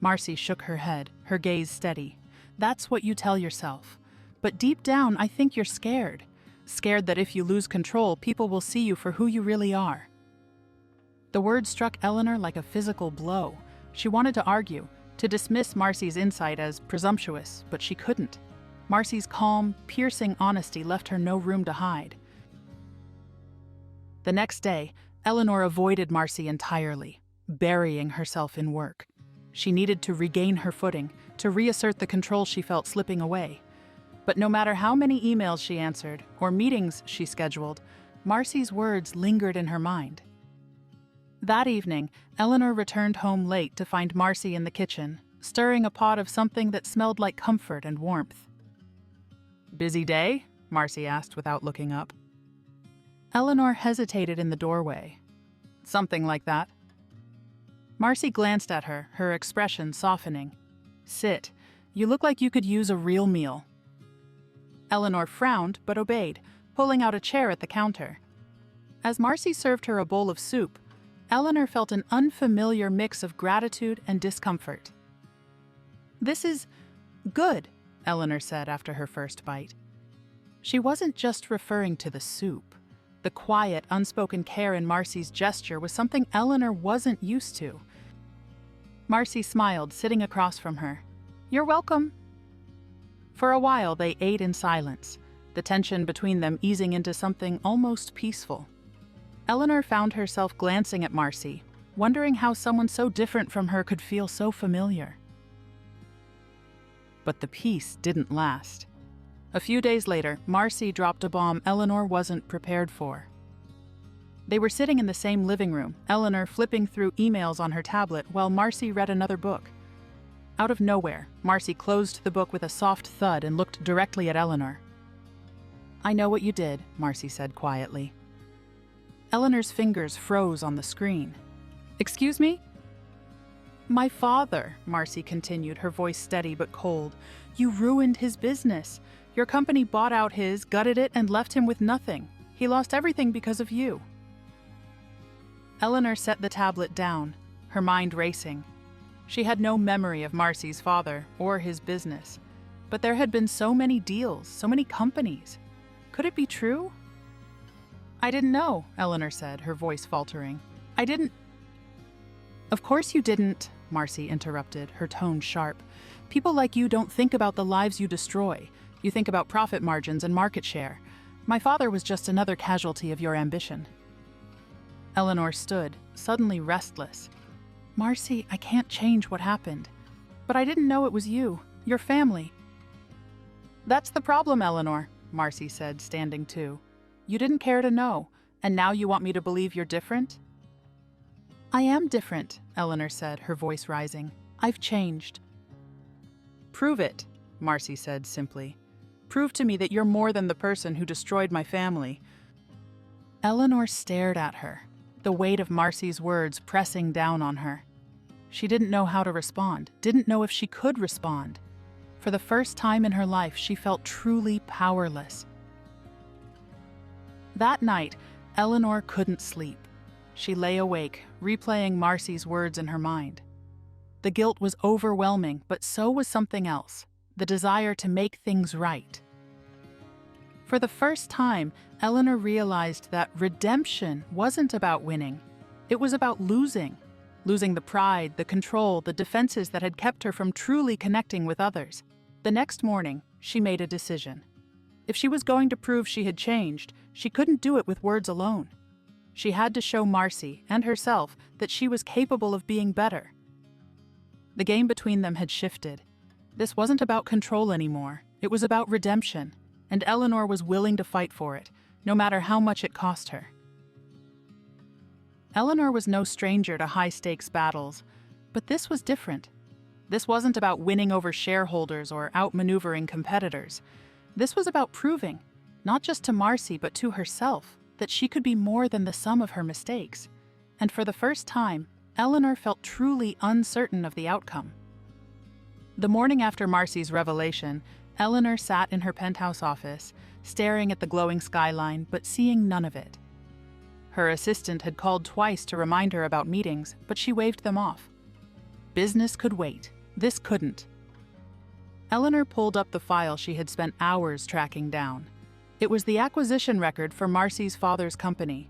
Marcy shook her head, her gaze steady. That's what you tell yourself. But deep down, I think you're scared. Scared that if you lose control, people will see you for who you really are. The words struck Eleanor like a physical blow. She wanted to argue, to dismiss Marcy's insight as presumptuous, but she couldn't. Marcy's calm, piercing honesty left her no room to hide. The next day, Eleanor avoided Marcy entirely, burying herself in work. She needed to regain her footing, to reassert the control she felt slipping away. But no matter how many emails she answered, or meetings she scheduled, Marcy's words lingered in her mind. That evening, Eleanor returned home late to find Marcy in the kitchen, stirring a pot of something that smelled like comfort and warmth. Busy day? Marcy asked without looking up. Eleanor hesitated in the doorway. Something like that. Marcy glanced at her, her expression softening. Sit. You look like you could use a real meal. Eleanor frowned but obeyed, pulling out a chair at the counter. As Marcy served her a bowl of soup, Eleanor felt an unfamiliar mix of gratitude and discomfort. This is good, Eleanor said after her first bite. She wasn't just referring to the soup. The quiet, unspoken care in Marcy's gesture was something Eleanor wasn't used to. Marcy smiled, sitting across from her. You're welcome. For a while, they ate in silence, the tension between them easing into something almost peaceful. Eleanor found herself glancing at Marcy, wondering how someone so different from her could feel so familiar. But the peace didn't last. A few days later, Marcy dropped a bomb Eleanor wasn't prepared for. They were sitting in the same living room, Eleanor flipping through emails on her tablet while Marcy read another book. Out of nowhere, Marcy closed the book with a soft thud and looked directly at Eleanor. I know what you did, Marcy said quietly. Eleanor's fingers froze on the screen. Excuse me? My father, Marcy continued, her voice steady but cold. You ruined his business. Your company bought out his, gutted it, and left him with nothing. He lost everything because of you. Eleanor set the tablet down, her mind racing. She had no memory of Marcy's father or his business, but there had been so many deals, so many companies. Could it be true? I didn't know, Eleanor said, her voice faltering. I didn't... Of course you didn't, Marcy interrupted, her tone sharp. People like you don't think about the lives you destroy. You think about profit margins and market share. My father was just another casualty of your ambition. Eleanor stood, suddenly restless. Marcy, I can't change what happened. But I didn't know it was you, your family. That's the problem, Eleanor, Marcy said, standing too. You didn't care to know, and now you want me to believe you're different? I am different, Eleanor said, her voice rising. I've changed. Prove it, Marcy said simply. Prove to me that you're more than the person who destroyed my family. Eleanor stared at her, the weight of Marcy's words pressing down on her. She didn't know how to respond, didn't know if she could respond. For the first time in her life, she felt truly powerless. That night, Eleanor couldn't sleep. She lay awake, replaying Marcy's words in her mind. The guilt was overwhelming, but so was something else. the desire to make things right. For the first time, Eleanor realized that redemption wasn't about winning. It was about losing the pride, the control, the defenses that had kept her from truly connecting with others. The next morning, she made a decision. If she was going to prove she had changed, she couldn't do it with words alone. She had to show Marcy and herself that she was capable of being better. The game between them had shifted. This wasn't about control anymore. It was about redemption, and Eleanor was willing to fight for it, no matter how much it cost her. Eleanor was no stranger to high-stakes battles, but this was different. This wasn't about winning over shareholders or outmaneuvering competitors. This was about proving, not just to Marcy but to herself, that she could be more than the sum of her mistakes. And for the first time, Eleanor felt truly uncertain of the outcome. The morning after Marcy's revelation, Eleanor sat in her penthouse office, staring at the glowing skyline but seeing none of it. Her assistant had called twice to remind her about meetings, but she waved them off. Business could wait. This couldn't. Eleanor pulled up the file she had spent hours tracking down. It was the acquisition record for Marcy's father's company.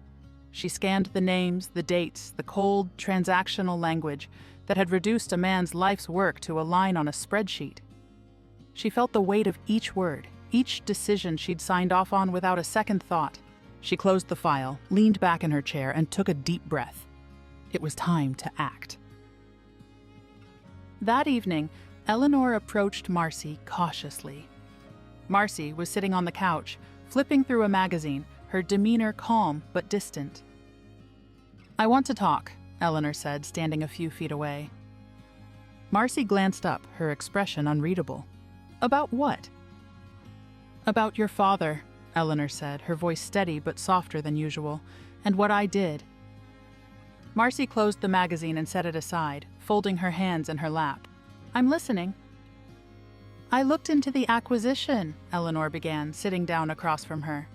She scanned the names, the dates, the cold, transactional language that had reduced a man's life's work to a line on a spreadsheet. She felt the weight of each word, each decision she'd signed off on without a second thought. She closed the file, leaned back in her chair, and took a deep breath. It was time to act. That evening, Eleanor approached Marcy cautiously. Marcy was sitting on the couch, flipping through a magazine, her demeanor calm but distant. "I want to talk," Eleanor said, standing a few feet away. Marcy glanced up, her expression unreadable. "About what?" "About your father," Eleanor said, her voice steady but softer than usual, "and what I did." Marcy closed the magazine and set it aside, folding her hands in her lap. "I'm listening." "I looked into the acquisition," Eleanor began, sitting down across from her.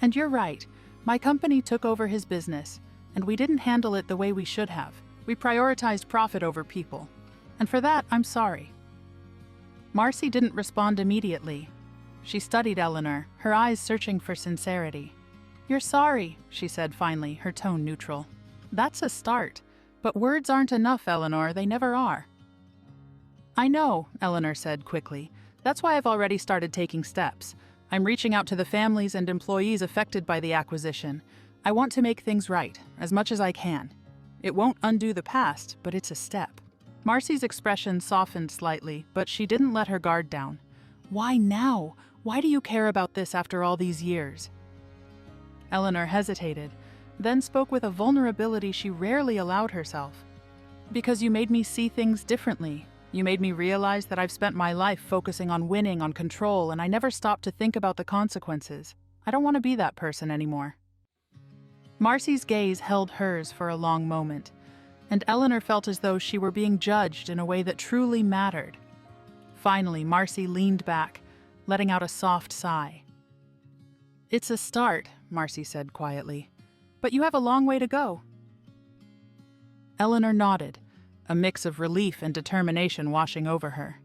"And you're right. My company took over his business, and we didn't handle it the way we should have. We prioritized profit over people. And for that, I'm sorry." Marcy didn't respond immediately. She studied Eleanor, her eyes searching for sincerity. "You're sorry," she said finally, her tone neutral. "That's a start. But words aren't enough, Eleanor. They never are." "I know," Eleanor said quickly. "That's why I've already started taking steps. I'm reaching out to the families and employees affected by the acquisition. I want to make things right, as much as I can. It won't undo the past, but it's a step." Marcy's expression softened slightly, but she didn't let her guard down. "Why now? Why do you care about this after all these years?" Eleanor hesitated, then spoke with a vulnerability she rarely allowed herself. "Because you made me see things differently. You made me realize that I've spent my life focusing on winning, on control, and I never stopped to think about the consequences. I don't want to be that person anymore." Marcy's gaze held hers for a long moment, and Eleanor felt as though she were being judged in a way that truly mattered. Finally, Marcy leaned back, letting out a soft sigh. "It's a start," Marcy said quietly, "but you have a long way to go." Eleanor nodded, a mix of relief and determination washing over her.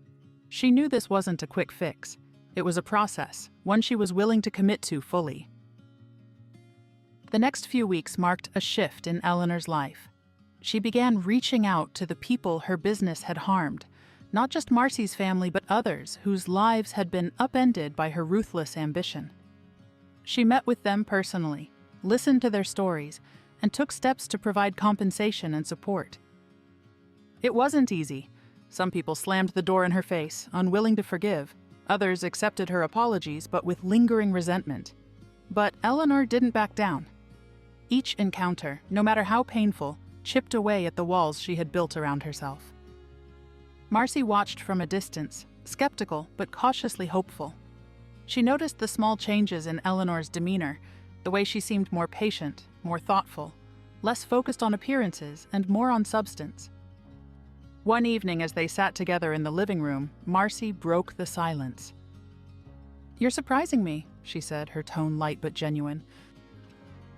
She knew this wasn't a quick fix. It was a process, one she was willing to commit to fully. The next few weeks marked a shift in Eleanor's life. She began reaching out to the people her business had harmed, not just Marcy's family but others whose lives had been upended by her ruthless ambition. She met with them personally, listened to their stories, and took steps to provide compensation and support. It wasn't easy. Some people slammed the door in her face, unwilling to forgive. Others accepted her apologies, but with lingering resentment. But Eleanor didn't back down. Each encounter, no matter how painful, chipped away at the walls she had built around herself. Marcy watched from a distance, skeptical but cautiously hopeful. She noticed the small changes in Eleanor's demeanor, the way she seemed more patient, more thoughtful, less focused on appearances and more on substance. One evening as they sat together in the living room, Marcy broke the silence. "You're surprising me," she said, her tone light but genuine.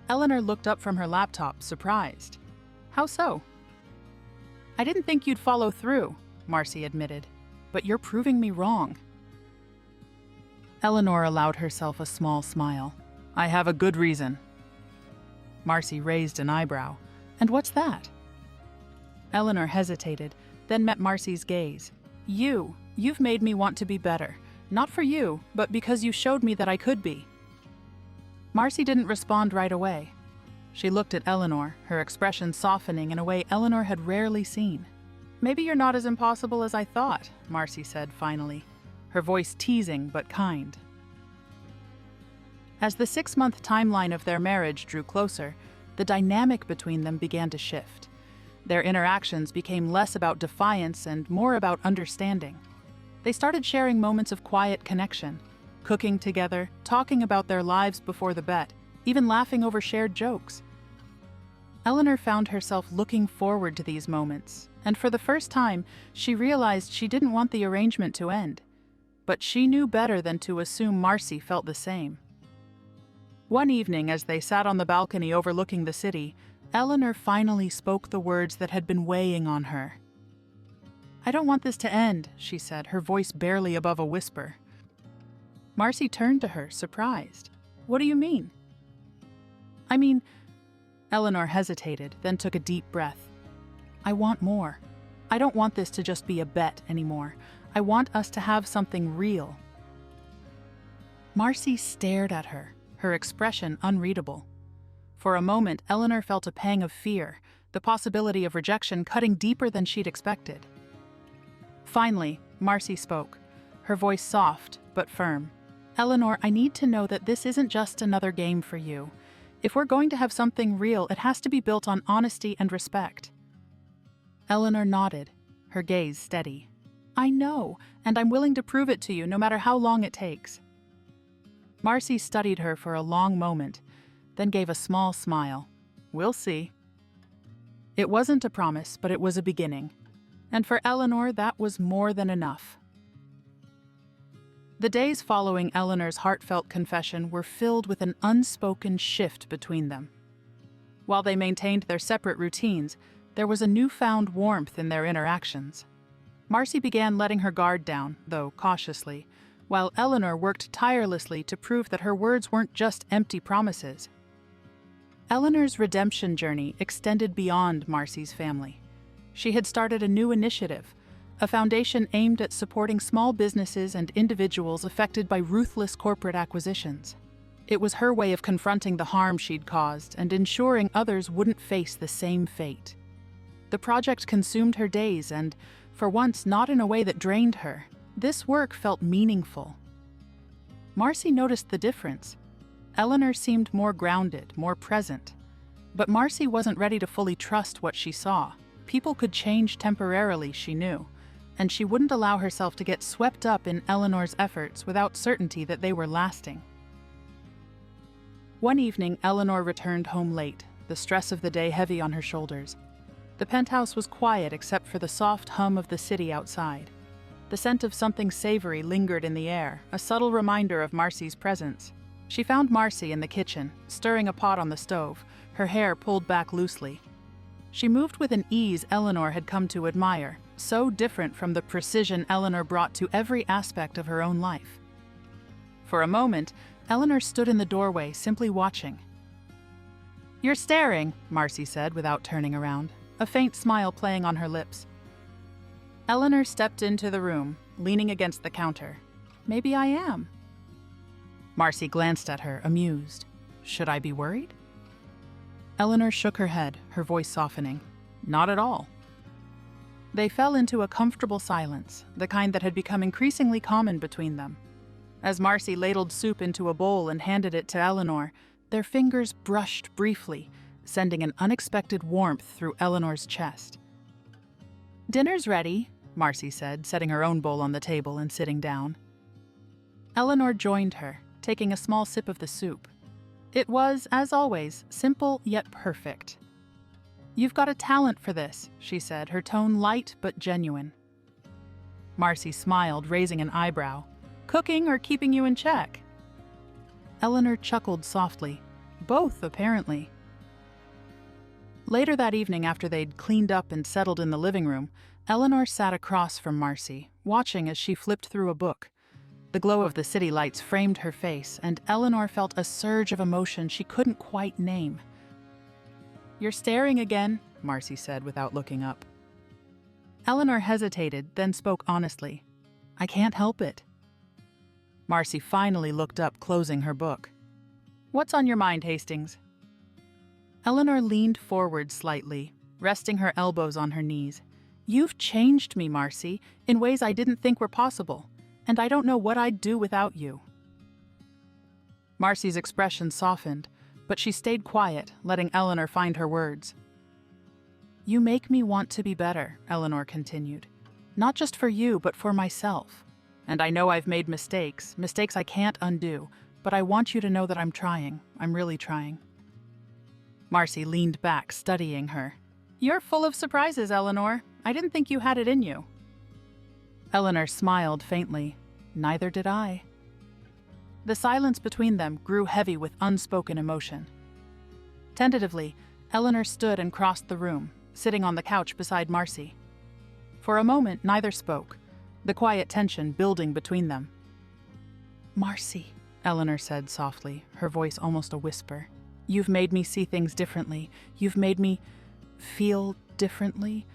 Eleanor looked up from her laptop, surprised. "How so?" "I didn't think you'd follow through," Marcy admitted, "but you're proving me wrong." Eleanor allowed herself a small smile. I have a good reason. Marcy raised an eyebrow. And what's that? Eleanor hesitated, then met Marcy's gaze. You've made me want to be better. Not for you, but because you showed me that I could be. Marcy didn't respond right away. She looked at Eleanor, her expression softening in a way Eleanor had rarely seen. Maybe you're not as impossible as I thought, Marcy said finally, her voice teasing but kind. As the 6-month timeline of their marriage drew closer, the dynamic between them began to shift. Their interactions became less about defiance and more about understanding. They started sharing moments of quiet connection, cooking together, talking about their lives before the bet, even laughing over shared jokes. Eleanor found herself looking forward to these moments, and for the first time, she realized she didn't want the arrangement to end. But she knew better than to assume Marcy felt the same. One evening, as they sat on the balcony overlooking the city, Eleanor finally spoke the words that had been weighing on her. I don't want this to end, she said, her voice barely above a whisper. Marcy turned to her, surprised. What do you mean? I mean, Eleanor hesitated, then took a deep breath. I want more. I don't want this to just be a bet anymore. I want us to have something real. Marcy stared at her, her expression unreadable. For a moment, Eleanor felt a pang of fear, the possibility of rejection cutting deeper than she'd expected. Finally, Marcy spoke, her voice soft but firm. Eleanor, I need to know that this isn't just another game for you. If we're going to have something real, it has to be built on honesty and respect. Eleanor nodded, her gaze steady. I know, and I'm willing to prove it to you no matter how long it takes. Marcy studied her for a long moment, then gave a small smile. We'll see. It wasn't a promise, but it was a beginning. And for Eleanor, that was more than enough. The days following Eleanor's heartfelt confession were filled with an unspoken shift between them. While they maintained their separate routines, there was a newfound warmth in their interactions. Marcy began letting her guard down, though cautiously, while Eleanor worked tirelessly to prove that her words weren't just empty promises. Eleanor's redemption journey extended beyond Marcy's family. She had started a new initiative, a foundation aimed at supporting small businesses and individuals affected by ruthless corporate acquisitions. It was her way of confronting the harm she'd caused and ensuring others wouldn't face the same fate. The project consumed her days and, for once not in a way that drained her, this work felt meaningful. Marcy noticed the difference. Eleanor seemed more grounded, more present. But Marcy wasn't ready to fully trust what she saw. People could change temporarily, she knew, and she wouldn't allow herself to get swept up in Eleanor's efforts without certainty that they were lasting. One evening, Eleanor returned home late, the stress of the day heavy on her shoulders. The penthouse was quiet except for the soft hum of the city outside. The scent of something savory lingered in the air, a subtle reminder of Marcy's presence. She found Marcy in the kitchen, stirring a pot on the stove, her hair pulled back loosely. She moved with an ease Eleanor had come to admire, so different from the precision Eleanor brought to every aspect of her own life. For a moment, Eleanor stood in the doorway, simply watching. "You're staring," Marcy said without turning around, a faint smile playing on her lips. Eleanor stepped into the room, leaning against the counter. "Maybe I am." Marcy glanced at her, amused. "Should I be worried?" Eleanor shook her head, her voice softening. "Not at all." They fell into a comfortable silence, the kind that had become increasingly common between them. As Marcy ladled soup into a bowl and handed it to Eleanor, their fingers brushed briefly, sending an unexpected warmth through Eleanor's chest. "Dinner's ready," Marcy said, setting her own bowl on the table and sitting down. Eleanor joined her, taking a small sip of the soup. It was, as always, simple yet perfect. "You've got a talent for this," she said, her tone light but genuine. Marcy smiled, raising an eyebrow. "Cooking or keeping you in check?" Eleanor chuckled softly. "Both, apparently." Later that evening, after they'd cleaned up and settled in the living room, Eleanor sat across from Marcy, watching as she flipped through a book. The glow of the city lights framed her face, and Eleanor felt a surge of emotion she couldn't quite name. "You're staring again," Marcy said without looking up. Eleanor hesitated, then spoke honestly. "I can't help it." Marcy finally looked up, closing her book. "What's on your mind, Hastings?" Eleanor leaned forward slightly, resting her elbows on her knees. "You've changed me, Marcy, in ways I didn't think were possible, and I don't know what I'd do without you." Marcy's expression softened, but she stayed quiet, letting Eleanor find her words. "You make me want to be better," Eleanor continued. "Not just for you, but for myself. And I know I've made mistakes I can't undo, but I want you to know that I'm trying. I'm really trying." Marcy leaned back, studying her. "You're full of surprises, Eleanor. I didn't think you had it in you." Eleanor smiled faintly. "Neither did I." The silence between them grew heavy with unspoken emotion. Tentatively, Eleanor stood and crossed the room, sitting on the couch beside Marcy. For a moment, neither spoke, the quiet tension building between them. "Marcy," Eleanor said softly, her voice almost a whisper, "you've made me see things differently. You've made me feel differently."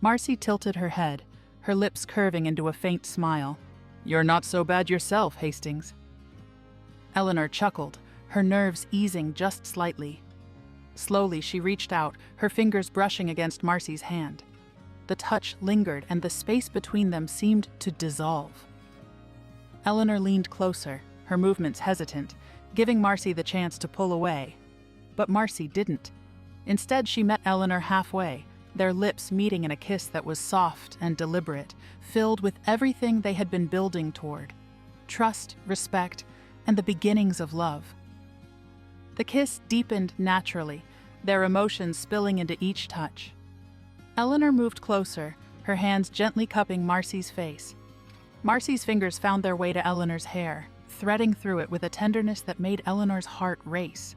Marcy tilted her head, her lips curving into a faint smile. "You're not so bad yourself, Hastings." Eleanor chuckled, her nerves easing just slightly. Slowly, she reached out, her fingers brushing against Marcy's hand. The touch lingered, and the space between them seemed to dissolve. Eleanor leaned closer, her movements hesitant, giving Marcy the chance to pull away. But Marcy didn't. Instead, she met Eleanor halfway, their lips meeting in a kiss that was soft and deliberate, filled with everything they had been building toward: trust, respect, and the beginnings of love. The kiss deepened naturally, their emotions spilling into each touch. Eleanor moved closer, her hands gently cupping Marcy's face. Marcy's fingers found their way to Eleanor's hair, threading through it with a tenderness that made Eleanor's heart race.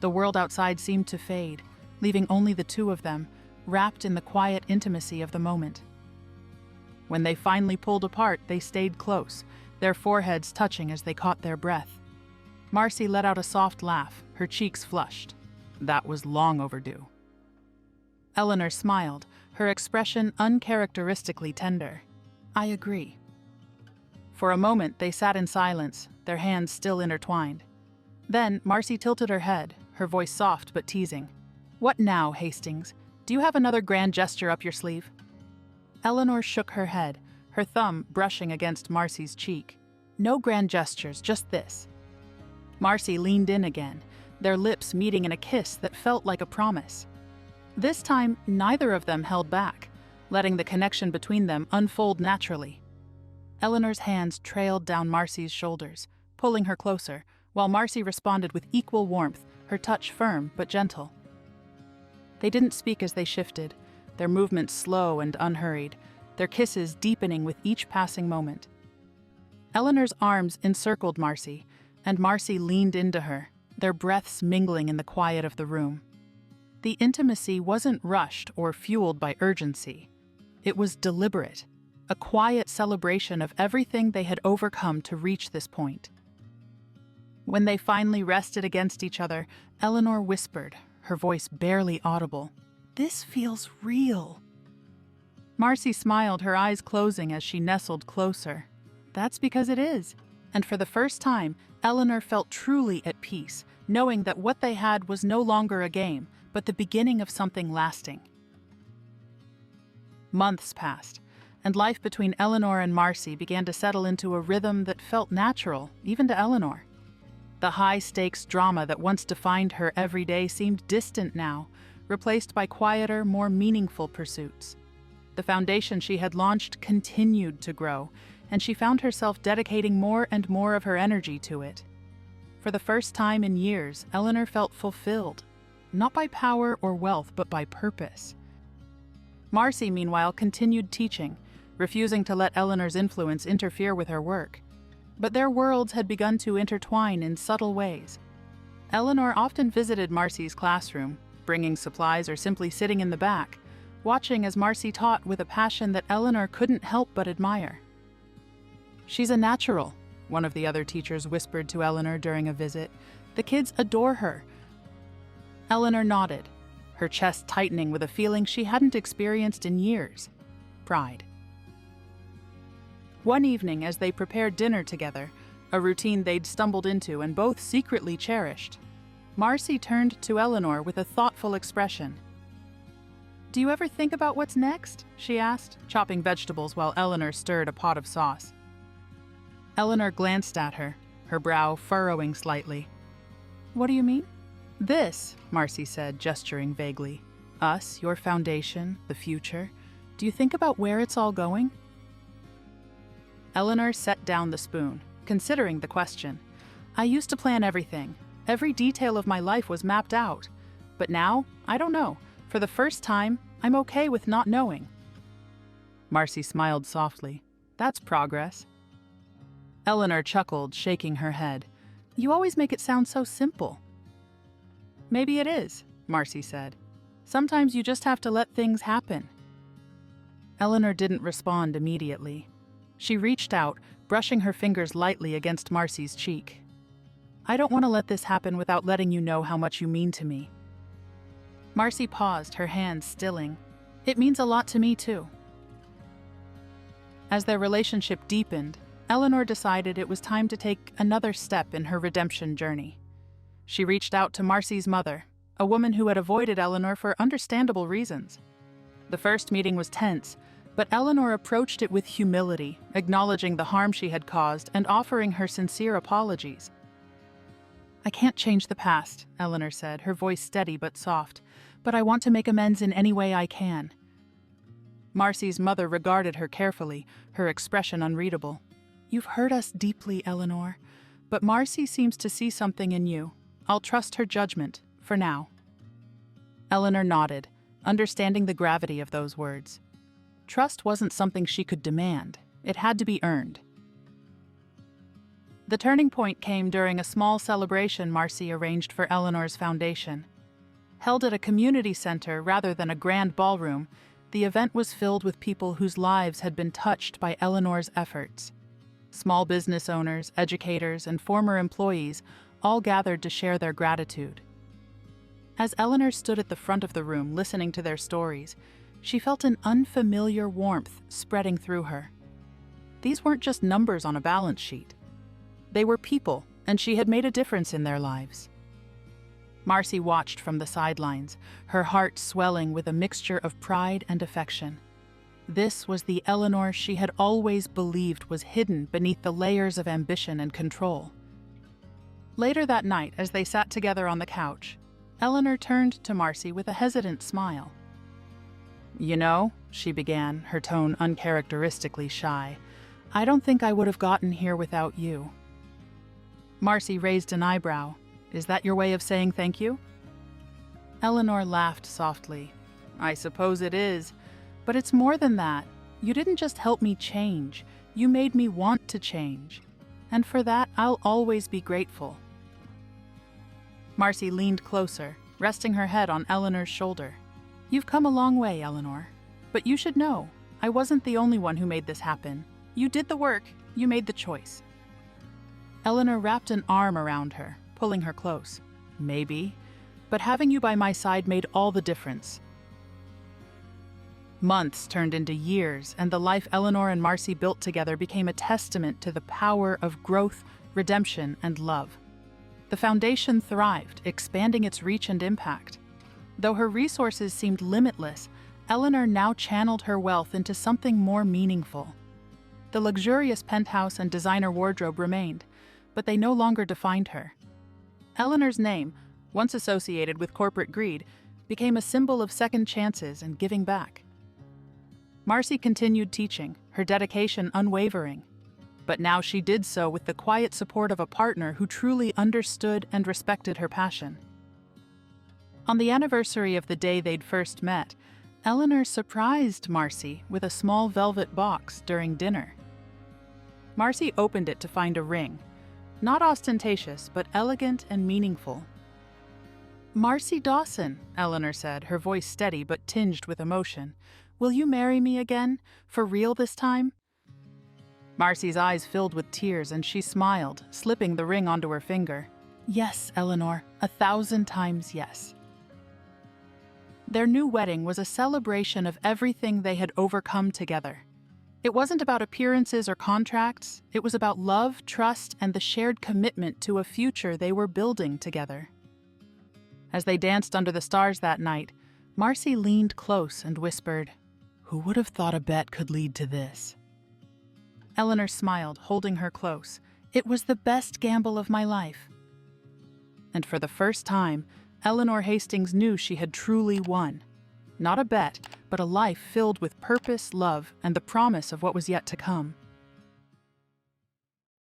The world outside seemed to fade, leaving only the two of them, wrapped in the quiet intimacy of the moment. When they finally pulled apart, they stayed close, their foreheads touching as they caught their breath. Marcy let out a soft laugh, her cheeks flushed. That was long overdue. Eleanor smiled, her expression uncharacteristically tender. "I agree." For a moment, they sat in silence, their hands still intertwined. Then, Marcy tilted her head, her voice soft but teasing. "What now, Hastings? Do you have another grand gesture up your sleeve?" Eleanor shook her head, her thumb brushing against Marcy's cheek. "No grand gestures, just this." Marcy leaned in again, their lips meeting in a kiss that felt like a promise. This time, neither of them held back, letting the connection between them unfold naturally. Eleanor's hands trailed down Marcy's shoulders, pulling her closer, while Marcy responded with equal warmth, her touch firm but gentle. They didn't speak as they shifted, their movements slow and unhurried, their kisses deepening with each passing moment. Eleanor's arms encircled Marcy, and Marcy leaned into her, their breaths mingling in the quiet of the room. The intimacy wasn't rushed or fueled by urgency. It was deliberate, a quiet celebration of everything they had overcome to reach this point. When they finally rested against each other, Eleanor whispered, her voice barely audible, "This feels real." Marcy smiled, her eyes closing as she nestled closer. "That's because it is." And for the first time, Eleanor felt truly at peace, knowing that what they had was no longer a game, but the beginning of something lasting. Months passed, and life between Eleanor and Marcy began to settle into a rhythm that felt natural, even to Eleanor. The high-stakes drama that once defined her every day seemed distant now, replaced by quieter, more meaningful pursuits. The foundation she had launched continued to grow, and she found herself dedicating more and more of her energy to it. For the first time in years, Eleanor felt fulfilled, not by power or wealth, but by purpose. Marcy, meanwhile, continued teaching, refusing to let Eleanor's influence interfere with her work. But their worlds had begun to intertwine in subtle ways. Eleanor often visited Marcy's classroom, bringing supplies or simply sitting in the back, watching as Marcy taught with a passion that Eleanor couldn't help but admire. "She's a natural," one of the other teachers whispered to Eleanor during a visit. "The kids adore her." Eleanor nodded, her chest tightening with a feeling she hadn't experienced in years: pride. One evening, as they prepared dinner together, a routine they'd stumbled into and both secretly cherished, Marcy turned to Eleanor with a thoughtful expression. "Do you ever think about what's next?" she asked, chopping vegetables while Eleanor stirred a pot of sauce. Eleanor glanced at her, her brow furrowing slightly. "What do you mean?" "This," Marcy said, gesturing vaguely. "Us, your foundation, the future. Do you think about where it's all going?" Eleanor set down the spoon, considering the question. "I used to plan everything. Every detail of my life was mapped out. But now, I don't know. For the first time, I'm okay with not knowing." Marcy smiled softly. "That's progress." Eleanor chuckled, shaking her head. "You always make it sound so simple." "Maybe it is," Marcy said. "Sometimes you just have to let things happen." Eleanor didn't respond immediately. She reached out, brushing her fingers lightly against Marcy's cheek. "I don't want to let this happen without letting you know how much you mean to me." Marcy paused, her hands stilling. "It means a lot to me, too." As their relationship deepened, Eleanor decided it was time to take another step in her redemption journey. She reached out to Marcy's mother, a woman who had avoided Eleanor for understandable reasons. The first meeting was tense, but Eleanor approached it with humility, acknowledging the harm she had caused and offering her sincere apologies. "I can't change the past," Eleanor said, her voice steady but soft, "but I want to make amends in any way I can." Marcy's mother regarded her carefully, her expression unreadable. "You've hurt us deeply, Eleanor, but Marcy seems to see something in you. I'll trust her judgment, for now." Eleanor nodded, understanding the gravity of those words. Trust wasn't something she could demand. It had to be earned. The turning point came during a small celebration Marcy arranged for Eleanor's foundation. Held at a community center rather than a grand ballroom, the event was filled with people whose lives had been touched by Eleanor's efforts. Small business owners, educators, and former employees all gathered to share their gratitude. As Eleanor stood at the front of the room listening to their stories, she felt an unfamiliar warmth spreading through her. These weren't just numbers on a balance sheet. They were people, and she had made a difference in their lives. Marcy watched from the sidelines, her heart swelling with a mixture of pride and affection. This was the Eleanor she had always believed was hidden beneath the layers of ambition and control. Later that night, as they sat together on the couch, Eleanor turned to Marcy with a hesitant smile. "You know," she began, her tone uncharacteristically shy, "I don't think I would have gotten here without you." Marcy raised an eyebrow. "Is that your way of saying thank you?" Eleanor laughed softly. "I suppose it is. But it's more than that. You didn't just help me change. You made me want to change. And for that, I'll always be grateful." Marcy leaned closer, resting her head on Eleanor's shoulder. "You've come a long way, Eleanor. But you should know, I wasn't the only one who made this happen. You did the work. You made the choice." Eleanor wrapped an arm around her, pulling her close. "Maybe. But having you by my side made all the difference." Months turned into years, and the life Eleanor and Marcy built together became a testament to the power of growth, redemption, and love. The foundation thrived, expanding its reach and impact. Though her resources seemed limitless, Eleanor now channeled her wealth into something more meaningful. The luxurious penthouse and designer wardrobe remained, but they no longer defined her. Eleanor's name, once associated with corporate greed, became a symbol of second chances and giving back. Marcy continued teaching, her dedication unwavering. But now she did so with the quiet support of a partner who truly understood and respected her passion. On the anniversary of the day they'd first met, Eleanor surprised Marcy with a small velvet box during dinner. Marcy opened it to find a ring, not ostentatious, but elegant and meaningful. "Marcy Dawson," Eleanor said, her voice steady but tinged with emotion. "Will you marry me again? For real this time?" Marcy's eyes filled with tears and she smiled, slipping the ring onto her finger. Yes, Eleanor, 1,000 times yes. Their new wedding was a celebration of everything they had overcome together. It wasn't about appearances or contracts, it was about love, trust, and the shared commitment to a future they were building together. As they danced under the stars that night, Marcy leaned close and whispered, "Who would have thought a bet could lead to this?" Eleanor smiled, holding her close. "It was the best gamble of my life." And for the first time, Eleanor Hastings knew she had truly won. Not a bet, but a life filled with purpose, love, and the promise of what was yet to come.